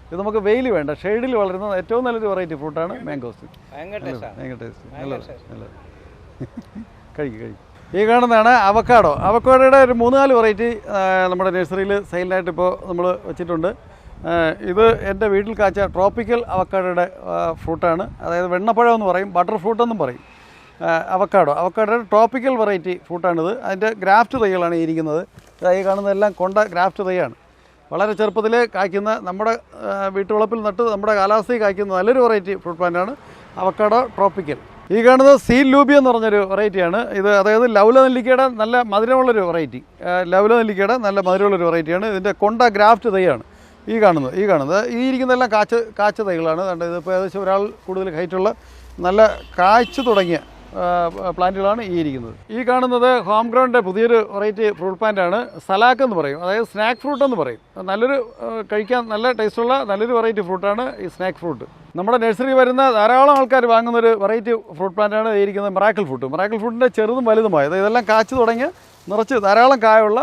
S1: ഇത് നമുക്ക് വെയിൽ വേണ്ട, ഷെയ്ഡിൽ വളരുന്ന ഏറ്റവും നല്ലൊരു വെറൈറ്റി ഫ്രൂട്ടാണ് മാംഗോസ്റ്റിൻ. ഭയങ്കര ടേസ്റ്റ്, നല്ലത്. കഴിക്കും. ഈ കാണുന്നതാണ് അവക്കാഡോയുടെ ഒരു 3-4 വെറൈറ്റി നമ്മുടെ നഴ്സറിയിൽ സെയിലിനായിട്ട് ഇപ്പോൾ നമ്മൾ വെച്ചിട്ടുണ്ട്. ഇത് എൻ്റെ വീട്ടിൽ കാച്ച ട്രോപ്പിക്കൽ അവക്കാഡോയുടെ ഫ്രൂട്ടാണ്. അതായത് വെണ്ണപ്പഴം എന്ന് പറയും, ബട്ടർ ഫ്രൂട്ട് എന്നും പറയും. അവക്കാഡോയുടെ ട്രോപ്പിക്കൽ വെറൈറ്റി ഫ്രൂട്ടാണിത്. അതിൻ്റെ ഗ്രാഫ്റ്റ് തൈകളാണ് ഇരിക്കുന്നത്. ഈ കാണുന്നതെല്ലാം കൊണ്ട ഗ്രാഫ്റ്റ് തൈയാണ്. വളരെ ചെറുപ്പത്തിൽ കായ്ക്കുന്ന, നമ്മുടെ വീട്ടുവളപ്പിൽ നട്ട് നമ്മുടെ കാലാവസ്ഥയിൽ കായ്ക്കുന്ന നല്ലൊരു വെറൈറ്റി ഫ്രൂട്ട് പ്ലാന്റാണ് അവക്കാഡോ ട്രോപ്പിക്കൽ. ഈ കാണുന്നത് സീൽ ലൂബി എന്ന് പറഞ്ഞൊരു വെറൈറ്റിയാണ് ഇത്. അതായത് ലൗല നെല്ലിക്കയുടെ നല്ല മധുരമുള്ളൊരു വെറൈറ്റി. നല്ല മധുരമുള്ളൊരു വെറൈറ്റിയാണ്. ഇതിൻ്റെ കൊണ്ട ഗ്രാഫ്റ്റ് തൈയാണ് ഈ കാണുന്നത്. ഈ ഇരിക്കുന്നതെല്ലാം കാച്ച തൈകളാണ്. ഇതിപ്പോൾ ഏകദേശം ഒരാൾ കൂടുതൽ ഹൈറ്റുള്ള നല്ല കായ്ച്ചു തുടങ്ങിയ പ്ലാന്റുകളാണ് ഈ ഇരിക്കുന്നത്. ഈ കാണുന്നത് ഹോം ഗ്രൗണ്ടിൻ്റെ പുതിയൊരു വെറൈറ്റി ഫ്രൂട്ട് പ്ലാന്റാണ്. സലാക്ക് എന്ന് പറയും, അതായത് സ്നാക്ക് ഫ്രൂട്ട് എന്ന് പറയും. നല്ലൊരു കഴിക്കാൻ നല്ല ടേസ്റ്റുള്ള നല്ലൊരു വെറൈറ്റി ഫ്രൂട്ടാണ് ഈ സ്നാക്ക് ഫ്രൂട്ട്. നമ്മുടെ നഴ്സറി വരുന്ന ധാരാളം ആൾക്കാർ വാങ്ങുന്നൊരു വെറൈറ്റി ഫ്രൂട്ട് പ്ലാന്റാണ് ഇരിക്കുന്നത് മിറാക്കിൾ ഫ്രൂട്ടിൻ്റെ ചെറുതും വലുതുമായ, അതായത് ഇതെല്ലാം കാച്ചു തുടങ്ങിയ നിറച്ച് ധാരാളം കായുള്ള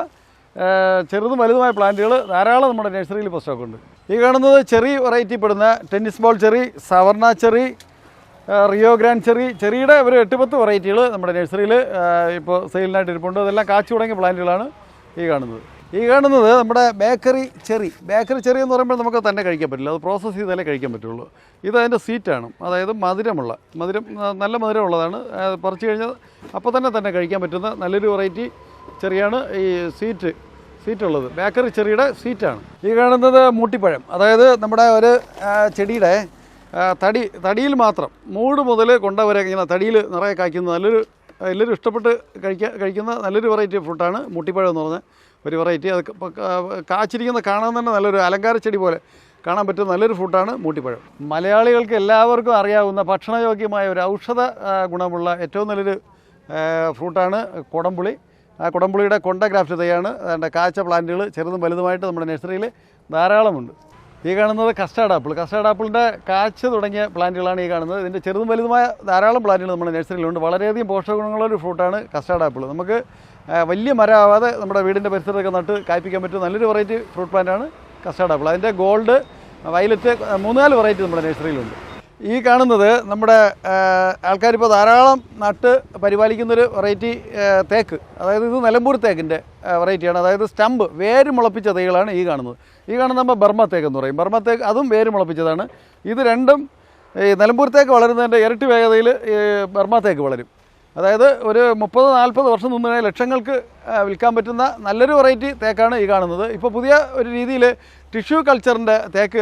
S1: ചെറുതും വലുതുമായ പ്ലാന്റുകൾ ധാരാളം നമ്മുടെ നഴ്സറിയിൽ ഇപ്പോൾ സ്റ്റോക്കുണ്ട്. ഈ കാണുന്നത് ചെറി വെറൈറ്റി പെടുന്ന ടെന്നീസ് ബോൾ ചെറി, സവർണ ചെറി, റിയോ ഗ്രാൻഡ് ചെറിയുടെ ഒരു 8-10 വെറൈറ്റികൾ നമ്മുടെ നഴ്സറിയിൽ ഇപ്പോൾ സെയിലിനായിട്ട് ഇരിപ്പുണ്ട്. അതെല്ലാം കാച്ചു തുടങ്ങിയ പ്ലാന്റുകളാണ് ഈ കാണുന്നത് നമ്മുടെ ബേക്കറി ചെറി എന്ന് പറയുമ്പോൾ നമുക്ക് തന്നെ കഴിക്കാൻ പറ്റില്ല, അത് പ്രോസസ്സ് ചെയ്താലേ കഴിക്കാൻ പറ്റുള്ളൂ. ഇത് അതിൻ്റെ സീറ്റാണ്, അതായത് നല്ല മധുരമുള്ളതാണ്. പറിച്ചു കഴിഞ്ഞാൽ അപ്പോൾ തന്നെ കഴിക്കാൻ പറ്റുന്ന നല്ലൊരു വെറൈറ്റി ചെറിയാണ് ഈ സീറ്റുള്ളത്. ബേക്കറി ചെറിയുടെ സീറ്റാണ്. ഈ കാണുന്നത് മൂട്ടിപ്പഴം, അതായത് നമ്മുടെ ഒരു ചെടിയുടെ തടിയിൽ മാത്രം മൂട് മുതൽ കൊണ്ടവരെ ഇങ്ങനെ തടിയിൽ നിറയെ കായ്ക്കുന്ന എല്ലാവരും ഇഷ്ടപ്പെട്ട് കഴിക്കുന്ന നല്ലൊരു വെറൈറ്റി ഫ്രൂട്ടാണ് മൂട്ടിപ്പഴം എന്ന് പറഞ്ഞ ഒരു വെറൈറ്റി. അത് കാച്ചിരിക്കുന്ന കാണാൻ തന്നെ നല്ലൊരു അലങ്കാര ചെടി പോലെ കാണാൻ പറ്റുന്ന നല്ലൊരു ഫ്രൂട്ടാണ് മൂട്ടിപ്പഴം. മലയാളികൾക്ക് എല്ലാവർക്കും അറിയാവുന്ന ഭക്ഷണയോഗ്യമായ ഒരു ഔഷധ ഗുണമുള്ള ഏറ്റവും നല്ലൊരു ഫ്രൂട്ടാണ് കുടംപുളി. ആ കുടംപുളിയുടെ കൊണ്ട ഗ്രാഫ്റ്റ് തൈയാണ്. അതിൻ്റെ കാച്ച പ്ലാന്റുകൾ ചെറുതും വലുതുമായിട്ട് നമ്മുടെ നഴ്സറിയിൽ ധാരാളമുണ്ട്. ഈ കാണുന്നത് കസ്റ്റാർഡ് ആപ്പിളിൻ്റെ കാച്ച് തുടങ്ങിയ പ്ലാന്റുകളാണ് ഈ കാണുന്നത്. ഇതിൻ്റെ ചെറുതും വലുതുമായ ധാരാളം പ്ലാന്റുകൾ നമ്മുടെ നഴ്സറിയിലുണ്ട്. വളരെയധികം പോഷകഗുണങ്ങളുള്ളൊരു ഫ്രൂട്ടാണ് കസ്റ്റാർഡ് ആപ്പിൾ. നമുക്ക് വലിയ മരമാവാതെ നമ്മുടെ വീടിൻ്റെ പരിസരത്തൊക്കെ നട്ട് കായ്പ്പിക്കാൻ പറ്റുന്ന നല്ലൊരു വെറൈറ്റി ഫ്രൂട്ട് പ്ലാന്റാണ് കസ്റ്റാർഡ് ആപ്പിൾ. അതിൻ്റെ ഗോൾഡ്, വയലറ്റ് 3-4 വെറൈറ്റി നമ്മുടെ നഴ്സറിയിലുണ്ട്. ഈ കാണുന്നത് നമ്മുടെ ആൾക്കാരിപ്പോൾ ധാരാളം നട്ട് പരിപാലിക്കുന്നൊരു വെറൈറ്റി തേക്ക്, അതായത് ഇത് നിലമ്പൂർ തേക്കിൻ്റെ വെറൈറ്റിയാണ്. അതായത് സ്റ്റമ്പ് വേര് മുളപ്പിച്ച തൈകളാണ് ഈ കാണുന്നത്. ഈ കാണുന്ന നമ്മൾ ബർമ തേക്ക് എന്ന് പറയും. ബർമ തേക്ക് അതും വേര് മുളപ്പിച്ചതാണ്. ഇത് രണ്ടും ഈ നിലമ്പൂർ തേക്ക് വളരുന്നതിൻ്റെ ഇരട്ടി വേഗതയിൽ ബർമ തേക്ക് വളരും. അതായത് ഒരു 30-40 വർഷം നിന്ന് ലക്ഷങ്ങൾക്ക് വിൽക്കാൻ പറ്റുന്ന നല്ലൊരു വെറൈറ്റി തേക്കാണ് ഈ കാണുന്നത്. ഇപ്പോൾ പുതിയ ഒരു രീതിയിൽ ടിഷ്യൂ കൾച്ചറിൻ്റെ തേക്ക്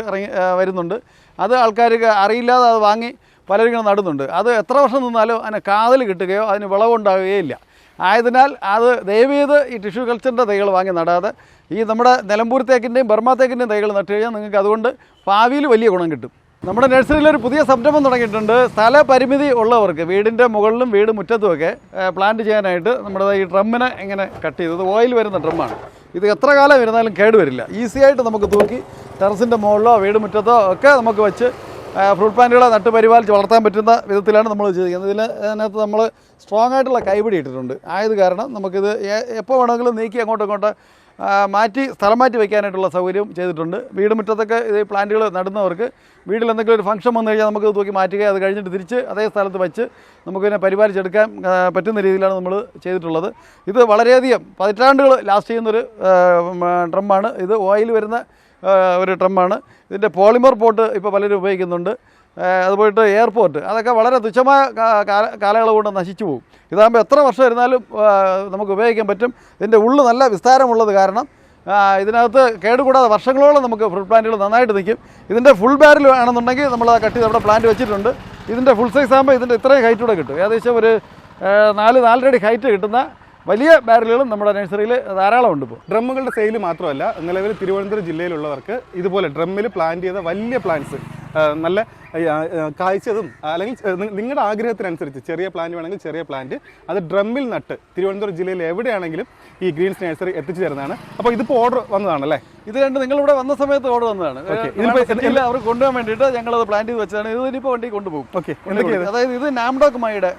S1: വരുന്നുണ്ട്. അത് ആൾക്കാർക്ക് അറിയില്ലാതെ അത് വാങ്ങി പലരും ഇങ്ങനെ നടുന്നുണ്ട്. അത് എത്ര വർഷം നിന്നാലും അതിന് കാതൽ കിട്ടുകയോ അതിന് വിളവുണ്ടാകുകയില്ല. ആയതിനാൽ അത് ദയവേത് ഈ ടിഷ്യൂ കൾച്ചറിൻ്റെ തൈകൾ വാങ്ങി നടാതെ ഈ നമ്മുടെ നിലമ്പൂർ തേക്കിൻ്റെയും ബർമ തേക്കിൻ്റെയും തൈകൾ നട്ട് കഴിഞ്ഞാൽ നിങ്ങൾക്ക് അതുകൊണ്ട് ഭാവിയിൽ വലിയ ഗുണം കിട്ടും. നമ്മുടെ നഴ്സറിയിലൊരു പുതിയ സംരംഭം തുടങ്ങിയിട്ടുണ്ട്. സ്ഥലപരിമിതി ഉള്ളവർക്ക് വീടിൻ്റെ മുകളിലും വീട് മുറ്റത്തുമൊക്കെ പ്ലാന്റ് ചെയ്യാനായിട്ട് നമ്മുടെ ഈ ഡ്രമ്മിനെ എങ്ങനെ കട്ട് ചെയ്തത് ഓയിൽ വരുന്ന ഡ്രമ്മാണ്. ഇത് എത്ര കാലം ഇരുന്നാലും കേടുവരില്ല. ഈസി ആയിട്ട് നമുക്ക് തൂക്കി ടെറസിൻ്റെ മുകളിലോ വീട് മുറ്റത്തോ ഒക്കെ നമുക്ക് വെച്ച് ഫ്രൂട്ട് പ്ലാന്റുകളെ നട്ട് പരിപാലിച്ച് വളർത്താൻ പറ്റുന്ന വിധത്തിലാണ് നമ്മൾ ചെയ്തിരിക്കുന്നത്. അതിനകത്ത് നമ്മൾ സ്ട്രോങ് ആയിട്ടുള്ള കൈപിടി ഇട്ടിട്ടുണ്ട്. ആയത് കാരണം നമുക്കിത് എപ്പോൾ വേണമെങ്കിലും നീക്കി അങ്ങോട്ട് സ്ഥലം മാറ്റി വയ്ക്കാനായിട്ടുള്ള സൗകര്യം ചെയ്തിട്ടുണ്ട്. വീട് മുറ്റത്തൊക്കെ ഇത് പ്ലാന്റുകൾ നടുന്നവർക്ക് വീട്ടിൽ എന്തെങ്കിലും ഒരു ഫംഗ്ഷൻ വന്നു കഴിഞ്ഞാൽ നമുക്ക് തൂക്കി മാറ്റുക, അത് കഴിഞ്ഞിട്ട് തിരിച്ച് അതേ സ്ഥലത്ത് വെച്ച് നമുക്കിതിനെ പരിപാലിച്ചെടുക്കാൻ പറ്റുന്ന രീതിയിലാണ് നമ്മൾ ചെയ്തിട്ടുള്ളത്. ഇത് വളരെയധികം പതിറ്റാണ്ടുകൾ ലാസ്റ്റ് ചെയ്യുന്നൊരു ഡ്രമ്മാണ്. ഇത് ഓയിൽ വരുന്ന ഒരു ഡ്രമ്മാണ്. ഇതിൻ്റെ പോളിമർ പോട്ട് ഇപ്പോൾ പലരും ഉപയോഗിക്കുന്നുണ്ട്. അതുപോയിട്ട് എയർപോർട്ട്, അതൊക്കെ വളരെ തുച്ഛമായ കാലയളവ് കൊണ്ട് നശിച്ചു പോകും. ഇതാകുമ്പോൾ എത്ര വർഷം ഇരുന്നാലും നമുക്ക് ഉപയോഗിക്കാൻ പറ്റും. ഇതിൻ്റെ ഉള്ളു നല്ല വിസ്താരമുള്ളത് കാരണം ഇതിനകത്ത് കേടുകൂടാതെ വർഷങ്ങളോളം നമുക്ക് ഫ്രൂട്ട് പ്ലാന്റുകൾ നന്നായിട്ട് നിൽക്കും. ഇതിൻ്റെ ഫുൾ ബാരൽ ആണെന്നുണ്ടെങ്കിൽ നമ്മൾ കട്ട് ചെയ്ത് അവിടെ പ്ലാന്റ് വെച്ചിട്ടുണ്ട്. ഇതിൻ്റെ ഫുൾ സൈസ് ആകുമ്പോൾ ഇതിൻ്റെ ഇത്രയും ഹൈറ്റ് കൂടെ കിട്ടും. ഏകദേശം ഒരു 4 അടി ഹൈറ്റ് കിട്ടുന്ന വലിയ ബാരലുകളും നമ്മുടെ നഴ്സറിയിൽ ധാരാളം ഉണ്ട്. ഇപ്പോൾ
S2: ഡ്രമ്മുകളുടെ സെയിൽ മാത്രമല്ല, നിലവിൽ തിരുവനന്തപുരം ജില്ലയിലുള്ളവർക്ക് ഇതുപോലെ ഡ്രമ്മിൽ പ്ലാന്റ് ചെയ്ത വലിയ പ്ലാന്റ്സ് നല്ല കായ്ച്ചതും അല്ലെങ്കിൽ നിങ്ങളുടെ ആഗ്രഹത്തിനനുസരിച്ച് ചെറിയ പ്ലാന്റ് വേണമെങ്കിൽ ചെറിയ പ്ലാന്റ് അത് ഡ്രമ്മിൽ നട്ട് തിരുവനന്തപുരം ജില്ലയിൽ എവിടെയാണെങ്കിലും ഈ ഗ്രീൻസ് നഴ്സറി എത്തിച്ചു തരുന്നതാണ്. അപ്പോൾ ഇതിപ്പോൾ ഓർഡർ വന്നതാണല്ലേ?
S1: ഇത് രണ്ട് നിങ്ങളിവിടെ വന്ന സമയത്ത് ഓർഡർ വന്നതാണ്. ഇതിപ്പോൾ അവർ കൊണ്ടുപോകാൻ വേണ്ടിയിട്ട് ഞങ്ങളത് പ്ലാൻ ചെയ്ത് വെച്ചതാണ്. ഇത് ഇനിയിപ്പോൾ വണ്ടി കൊണ്ടുപോകും.
S2: ഓക്കെ,
S1: അതായത് ഇത് നാംഡോക്ക് മൈയുടെ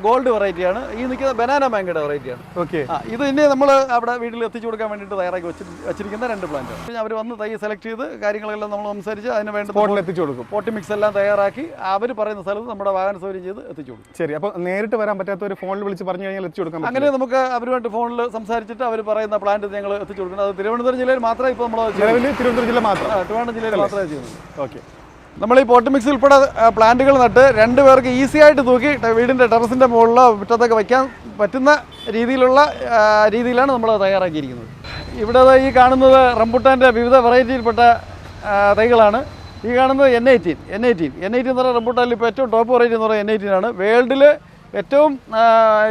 S1: ഗോൾഡ് വെറൈറ്റിയാണ്. ഈ നിൽക്കുന്ന ബനാന മാങ്കയുടെ വെറൈറ്റിയാണ്.
S2: ഓക്കെ,
S1: ഇത് ഇനി നമ്മൾ അവിടെ വീട്ടിൽ എത്തിച്ചു കൊടുക്കാൻ വേണ്ടിയിട്ട് തയ്യാറാക്കി വെച്ചിരിക്കുന്ന 2 പ്ലാന്റാണ്. പിന്നെ അവർ വന്ന് തൈ സെലക്ട് ചെയ്ത് കാര്യങ്ങളെല്ലാം നമ്മൾ സംസാരിച്ച് അതിന് വേണ്ടി
S2: സ്പോട്ടിൽ എത്തിച്ചു കൊടുക്കും.
S1: പോട്ടി മിക്സ് എല്ലാം തയ്യാറാക്കി അവർ പറയുന്ന സ്ഥലത്ത് നമ്മുടെ വാഹന സൗകര്യം ചെയ്ത് എത്തിച്ചു കൊടുക്കും.
S2: ശരി, അപ്പോൾ നേരിട്ട് വരാൻ പറ്റാത്തവർ ഫോണിൽ വിളിച്ച് പറഞ്ഞു കഴിഞ്ഞാൽ എത്തിച്ചു കൊടുക്കാം.
S1: അങ്ങനെ നമുക്ക് അവരുമായിട്ട് ഫോണിൽ സംസാരിച്ചിട്ട് അവർ പറയുന്ന പ്ലാന്റ് ഞങ്ങൾ എത്തിച്ചു കൊടുക്കുന്നത്. അത് തിരുവനന്തപുരം ജില്ലയിൽ മാത്രമേ ഇപ്പോൾ നമ്മൾ
S2: തിരുവനന്തപുരം ജില്ല മാത്രം
S1: ട്രിവാൻഡ്രം ജില്ലയിൽ മാത്രമേ ചെയ്യുന്നത്.
S2: ഓക്കെ,
S1: നമ്മൾ ഈ പോട്ട് മിക്സ് ഉൾപ്പെടെ പ്ലാന്റുകൾ നട്ട് 2 പേർക്ക് ഈസി ആയിട്ട് തൂക്കി വീടിൻ്റെ ടെറസിൻ്റെ മുകളിലോ മുറ്റത്തൊക്കെ വയ്ക്കാൻ പറ്റുന്ന രീതിയിലാണ് നമ്മൾ തയ്യാറാക്കിയിരിക്കുന്നത്. ഇവിടെ ഈ കാണുന്നത് റംബുട്ടാൻ്റെ വിവിധ വെറൈറ്റിയിൽപ്പെട്ട തൈകളാണ്. ഈ കാണുന്നത് N18 എന്ന് പറഞ്ഞാൽ റംബുട്ടാനിൽ ഇപ്പോൾ ഏറ്റവും ടോപ്പ് വെറൈറ്റി എന്ന് പറയുന്നത് N18 ആണ്. വേൾഡിൽ ഏറ്റവും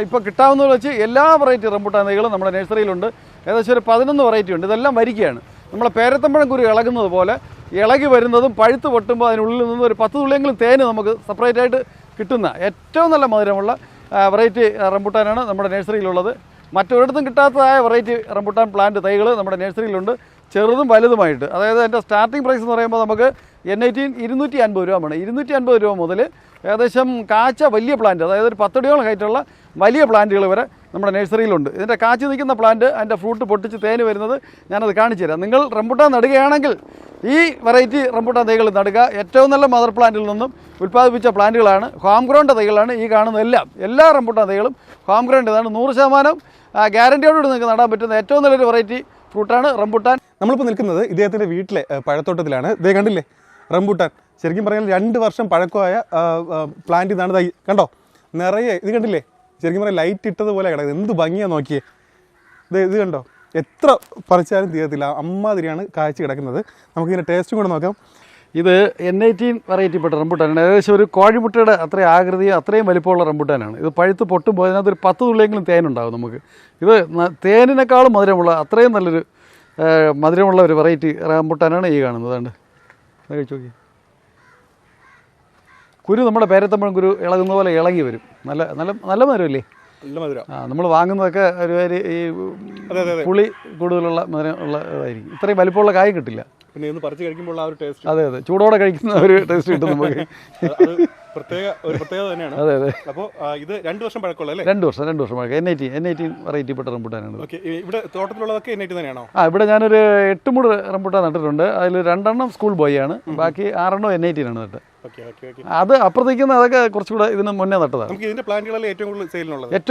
S1: ഇപ്പോൾ കിട്ടാവുന്നതിൽ വെച്ച് എല്ലാ വെറൈറ്റി റംബുട്ടാൻ തൈകളും നമ്മുടെ നഴ്സറിയിലുണ്ട്. ഏകദേശം ഒരു 11 വെറൈറ്റി ഉണ്ട്. ഇതെല്ലാം വരികയാണ്. നമ്മളെ പേരത്തമ്പഴം കുരു ഇളകുന്നത് പോലെ ഇളകി വരുന്നതും പഴുത്ത് പൊട്ടുമ്പോൾ അതിനുള്ളിൽ നിന്ന് ഒരു 10 തുള്ളിയെങ്കിലും തേന് നമുക്ക് സെപ്പറേറ്റ് ആയിട്ട് കിട്ടുന്ന ഏറ്റവും നല്ല മധുരമുള്ള വെറൈറ്റി റംബുട്ടാനാണ് നമ്മുടെ നഴ്സറിയിലുള്ളത്. മറ്റൊരിടത്തും കിട്ടാത്തതായ വെറൈറ്റി റംബുട്ടാൻ പ്ലാന്റ് തൈകൾ നമ്മുടെ നഴ്സറിയിലുണ്ട്, ചെറുതും വലുതുമായിട്ട്. അതായത് എൻ്റെ സ്റ്റാർട്ടിംഗ് പ്രൈസ് എന്ന് പറയുമ്പോൾ നമുക്ക് N18 250 രൂപ വേണം. 250 രൂപ മുതൽ ഏകദേശം കാച്ച വലിയ പ്ലാന്റ്, അതായത് ഒരു 10 അടിയോളം ഹൈറ്റുള്ള വലിയ പ്ലാന്റുകൾ വരെ നമ്മുടെ നഴ്സറിയിലുണ്ട്. ഇതിൻ്റെ കാച്ചു നിൽക്കുന്ന പ്ലാന്റ് അതിൻ്റെ ഫ്രൂട്ട് പൊട്ടിച്ച് തേന് വരുന്നത് ഞാനത് കാണിച്ചു തരാം. നിങ്ങൾ റംബുട്ടാൻ നടുകയാണെങ്കിൽ ഈ വെറൈറ്റി റംബുട്ടാൻ തൈകൾ നടുക. ഏറ്റവും നല്ല മദർ പ്ലാന്റിൽ നിന്നും ഉൽപ്പാദിപ്പിച്ച പ്ലാന്റുകളാണ്, ഹോം ഗ്രൗണ്ട് തൈകളാണ്. ഈ കാണുന്ന എല്ലാ റംബുട്ടാൻ തൈകളും ഹോം ഗ്രൗണ്ട് ഇതാണ്. 100% ഗ്യാരണ്ടിയോടുകൂടി നിങ്ങൾക്ക് നടാൻ പറ്റുന്ന ഏറ്റവും നല്ലൊരു വെറൈറ്റി ഫ്രൂട്ടാണ് റംബുട്ടാൻ.
S2: നമ്മളിപ്പോൾ നിൽക്കുന്നത് ഇദ്ദേഹത്തിൻ്റെ വീട്ടിലെ പഴത്തോട്ടത്തിലാണ്. ഇതേ കണ്ടില്ലേ റംബുട്ടാൻ, ശരിക്കും പറഞ്ഞാൽ 2 വർഷം പഴക്കമായ പ്ലാന്റ് ഇതാണ്. തൈ കണ്ടോ, നിറയെ ഇത് കണ്ടില്ലേ, ശരിക്കും പറഞ്ഞാൽ ലൈറ്റ് ഇട്ടതുപോലെ കിടക്കുന്നത്. എന്ത് ഭംഗിയാണ് നോക്കിയേ. ഇത് കണ്ടോ, എത്ര പറിച്ചാലും തീരത്തില്ല, അമ്മാതിരിയാണ് കാഴ്ച കിടക്കുന്നത്. നമുക്കിതിൻ്റെ ടേസ്റ്റും കൂടെ നോക്കാം.
S1: ഇത് N18 വെറൈറ്റിപ്പെട്ട റംബുട്ടാനാണ്. ഏകദേശം ഒരു കോഴിമുട്ടയുടെ അത്രയും ആകൃതിയും അത്രയും വലിപ്പമുള്ള റംബുട്ടാനാണ്. ഇത് പഴുത്ത് പൊട്ടുമ്പോൾ അതിനകത്ത് ഒരു 10 തുള്ളിയെങ്കിലും തേനുണ്ടാകും നമുക്ക്. ഇത് തേനിനേക്കാളും മധുരമുള്ള അത്രയും നല്ലൊരു മധുരമുള്ള ഒരു വെറൈറ്റി റംബുട്ടാനാണ് ഈ കാണുന്നത്. അതുകൊണ്ട് കഴിച്ചു നോക്കി. കുരു നമ്മുടെ പേരത്തമ്പഴം കുരു ഇളകുന്ന പോലെ ഇളകി വരും. നല്ല നല്ല നല്ല മധുരമല്ലേ?
S2: നല്ല മധുരം.
S1: നമ്മൾ വാങ്ങുന്നതൊക്കെ ഒരു ഈ പുളി കൂടുതലുള്ള മധുരം ഉള്ള ഇതായിരിക്കും. ഇത്രയും വലിപ്പമുള്ള കായ് കിട്ടില്ല.
S2: പിന്നെ ഇന്ന് പറിച്ച് കഴിക്കുമ്പോൾ ആ ഒരു ടേസ്റ്റ്,
S1: അതെ ചൂടോടെ കഴിക്കുന്ന ഒരു ടേസ്റ്റ് കിട്ടും നമുക്ക്.
S2: ഒരു പ്രത്യേകത തന്നെയാണ്.
S1: അതെ. അപ്പോൾ
S2: ഇത് 2 വർഷം പഴക്കമുള്ള അല്ലേ?
S1: 2 വർഷം പഴക്കം. N18 വെറൈറ്റിപ്പെട്ട റംബുട്ടാനാണ്.
S2: ഓക്കെ, ഇവിടെ തോട്ടത്തിലുള്ളതൊക്കെ N18 തന്നെയാണോ?
S1: ഇവിടെ ഞാനൊരു 8 മൂട് റംബുട്ടാൻ നട്ടിട്ടുണ്ട്. അതിൽ 2 സ്കൂൾ ബോയ് ആണ്, ബാക്കി 6 N18 ആണ് നട്ട്. അത് അപ്പുറത്തേക്കുന്ന അതൊക്കെ കുറച്ചുകൂടെ ഇതിന് മുന്നേ നട്ടതാണ്.
S2: ഏറ്റവും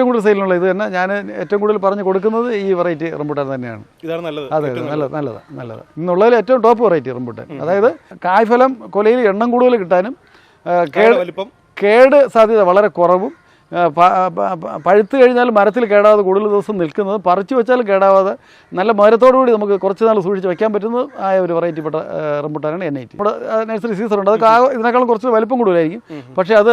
S1: കൂടുതൽ സെയിലുള്ള ഇത് തന്നെ. ഞാൻ ഏറ്റവും കൂടുതൽ പറഞ്ഞു കൊടുക്കുന്നത് ഈ വെറൈറ്റി റംബുട്ടാൻ തന്നെയാണ്. അതെ, നല്ലതാണ്. ഇന്നുള്ളതിൽ ഏറ്റവും ടോപ്പ് വെറൈറ്റി റംബുട്ടാൻ. അതായത് കായ്ഫലം കൊലയിൽ എണ്ണം കൂടുതൽ കിട്ടാനും കേട് സാധ്യത വളരെ കുറവും, പഴുത്ത് കഴിഞ്ഞാൽ മരത്തിൽ കേടാവാതെ കൂടുതൽ ദിവസം നിൽക്കുന്നത്, പറിച്ചു വെച്ചാലും കേടാവാതെ നല്ല മരത്തോടുകൂടി നമുക്ക് കുറച്ച് നാൾ സൂക്ഷിച്ച് വയ്ക്കാൻ പറ്റുന്നത് ആയ ഒരു വെറൈറ്റിപ്പെട്ട റംബുട്ടാനാണ് N18. നമ്മുടെ നഴ്സറി സീസൺ ഉണ്ട്. അത് ഇതിനേക്കാളും കുറച്ച് വലിപ്പം കൂടുതലായിരിക്കും, പക്ഷേ അത്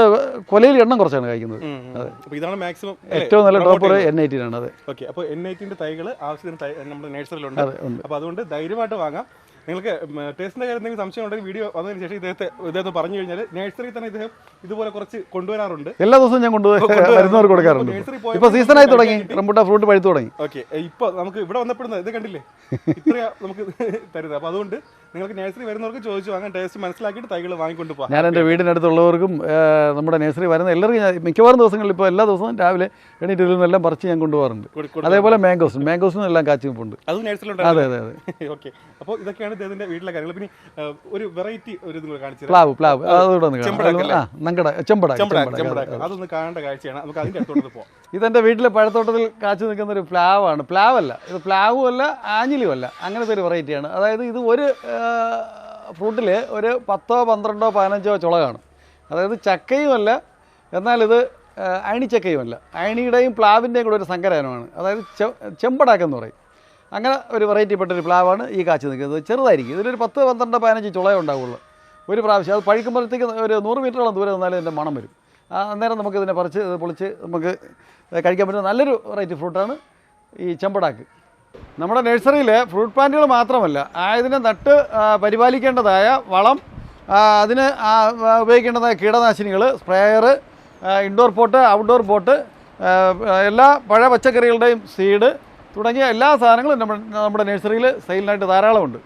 S1: കൊലയിൽ എണ്ണം കുറച്ചാണ് കഴിക്കുന്നത്. അതെ,
S2: ഇതാണ് മാക്സിമം
S1: ഏറ്റവും നല്ല ടോപ്പർ N18 ആണ്. അതെ.
S2: ഓക്കെ, അപ്പോൾ N18 തൈകൾ ആവശ്യത്തിന് നമ്മുടെ നഴ്സറിയിലുണ്ട്. അപ്പോൾ അതുകൊണ്ട് ധൈര്യമായിട്ട് വാങ്ങാം. നിങ്ങൾക്ക് ടേസ്റ്റിൻ്റെ കാര്യം എന്തെങ്കിലും സംശയം ഉണ്ടെങ്കിൽ വീഡിയോ വന്നതിന് ശേഷം ഇദ്ദേഹത്തെ പറഞ്ഞു കഴിഞ്ഞാൽ നഴ്സറി തന്നെ ഇദ്ദേഹം ഇതുപോലെ കുറച്ച് കൊണ്ടുവരാറുണ്ട്.
S1: എല്ലാ ദിവസവും ഞാൻ വരുന്നവർക്ക് കൊടുക്കാറുണ്ട്. ഇപ്പോൾ സീസണായി തുടങ്ങി, റംബുട്ടാൻ ഫ്രൂട്ട് പഴുത്തു തുടങ്ങി.
S2: ഓക്കെ, ഇപ്പോൾ നമുക്ക് ഇവിടെ വന്നപ്പെടുന്നത് ഇത് കണ്ടില്ലേ, ഇത്രയാ നമുക്ക് തരുന്നത്. അപ്പോൾ അതുകൊണ്ട് നിങ്ങൾക്ക് നഴ്സറി വരുന്നവർക്ക് ചോദിച്ചു വാങ്ങാൻ, ടേസ്റ്റ് മനസ്സിലാക്കിയിട്ട് തൈകൾ വാങ്ങിക്കൊണ്ട് പോകാം.
S1: ഞാൻ എൻ്റെ വീടിനടുത്തുള്ളവർക്കും നമ്മുടെ നഴ്സറി വരുന്ന എല്ലാവർക്കും ഞാൻ മിക്കവാറും ദിവസങ്ങളിൽ ഇപ്പോൾ എല്ലാ ദിവസവും രാവിലെ എണീറ്റ് എല്ലാം പറിച്ച് ഞാൻ കൊണ്ടുപോകാറുണ്ട്. അതേപോലെ മാംഗോസിനും എല്ലാം കാച്ചിപ്പുണ്ട്.
S2: അത് നഴ്സറിയിലുണ്ട്.
S1: അതെ.
S2: ഓക്കെ, അപ്പോൾ ഇതൊക്കെയാണ് ഇദ്ദേഹത്തിന്റെ വീട്ടിലെ കാര്യങ്ങൾ. പിന്നെ ഒരു വെറൈറ്റി ഒരു കാണിച്ചത്
S1: പ്ലാവ് ചെമ്പട,
S2: അതൊന്ന് കാണേണ്ട കാഴ്ചയാണ്. നമുക്ക് അതിന്റെ അടുത്തോട്ട് പോകാം.
S1: ഇതെന്റെ വീട്ടിലെ പഴത്തോട്ടത്തിൽ കാച്ചു നിൽക്കുന്ന ഒരു പ്ലാവാണ്. പ്ലാവല്ല, ഇത് പ്ലാവും അല്ല ആഞ്ഞിലിയും അല്ല, അങ്ങനത്തെ ഒരു വെറൈറ്റിയാണ്. അതായത് ഇത് ഒരു ഫ്രൂട്ടിൽ ഒരു 10, 12, 15 ചുള കാണും. അതായത് ചക്കയുമല്ല, എന്നാൽ ഇത് അയണിച്ചക്കയുമല്ല. അയണിയുടെയും പ്ലാവിൻ്റെയും കൂടെ ഒരു സങ്കരനമാണ്. അതായത് ചെമ്പടാക്കെന്ന് പറയും. അങ്ങനെ ഒരു വെറൈറ്റിപ്പെട്ടൊരു പ്ലാവാണ് ഈ കാച്ചു നിൽക്കുന്നത്. ചെറുതായിരിക്കും, ഇതിലൊരു 10, 12, 15 ചുളയേ ഉണ്ടാവുള്ളൂ ഒരു പ്രാവശ്യം. അത് പഴുക്കുമ്പോഴത്തേക്ക് ഒരു 100 മീറ്ററോളം ദൂരെ നിന്നാലും ഇതിൻ്റെ മണം വരും. അന്നേരം നമുക്കിതിനെ പറിച്ച് പൊളിച്ച് നമുക്ക് കഴിക്കാൻ പറ്റുന്ന നല്ലൊരു വെറൈറ്റി ഫ്രൂട്ടാണ് ഈ ചെമ്പടാക്ക്. നമ്മുടെ നഴ്സറിയിൽ ഫ്രൂട്ട് പ്ലാന്റുകൾ മാത്രമല്ല, ഇതിനെ നട്ട് പരിപാലിക്കേണ്ടതായ വളം, അതിന് ഉപയോഗിക്കേണ്ടതായ കീടനാശിനികൾ, sprayer, indoor pot, outdoor pot, എല്ലാ പഴ പച്ചക്കറികളുടെയും സീഡ് തുടങ്ങിയ എല്ലാ സാധനങ്ങളും നമ്മുടെ നഴ്സറിയിൽ സെയിലിനായിട്ട് ധാരാളമുണ്ട്.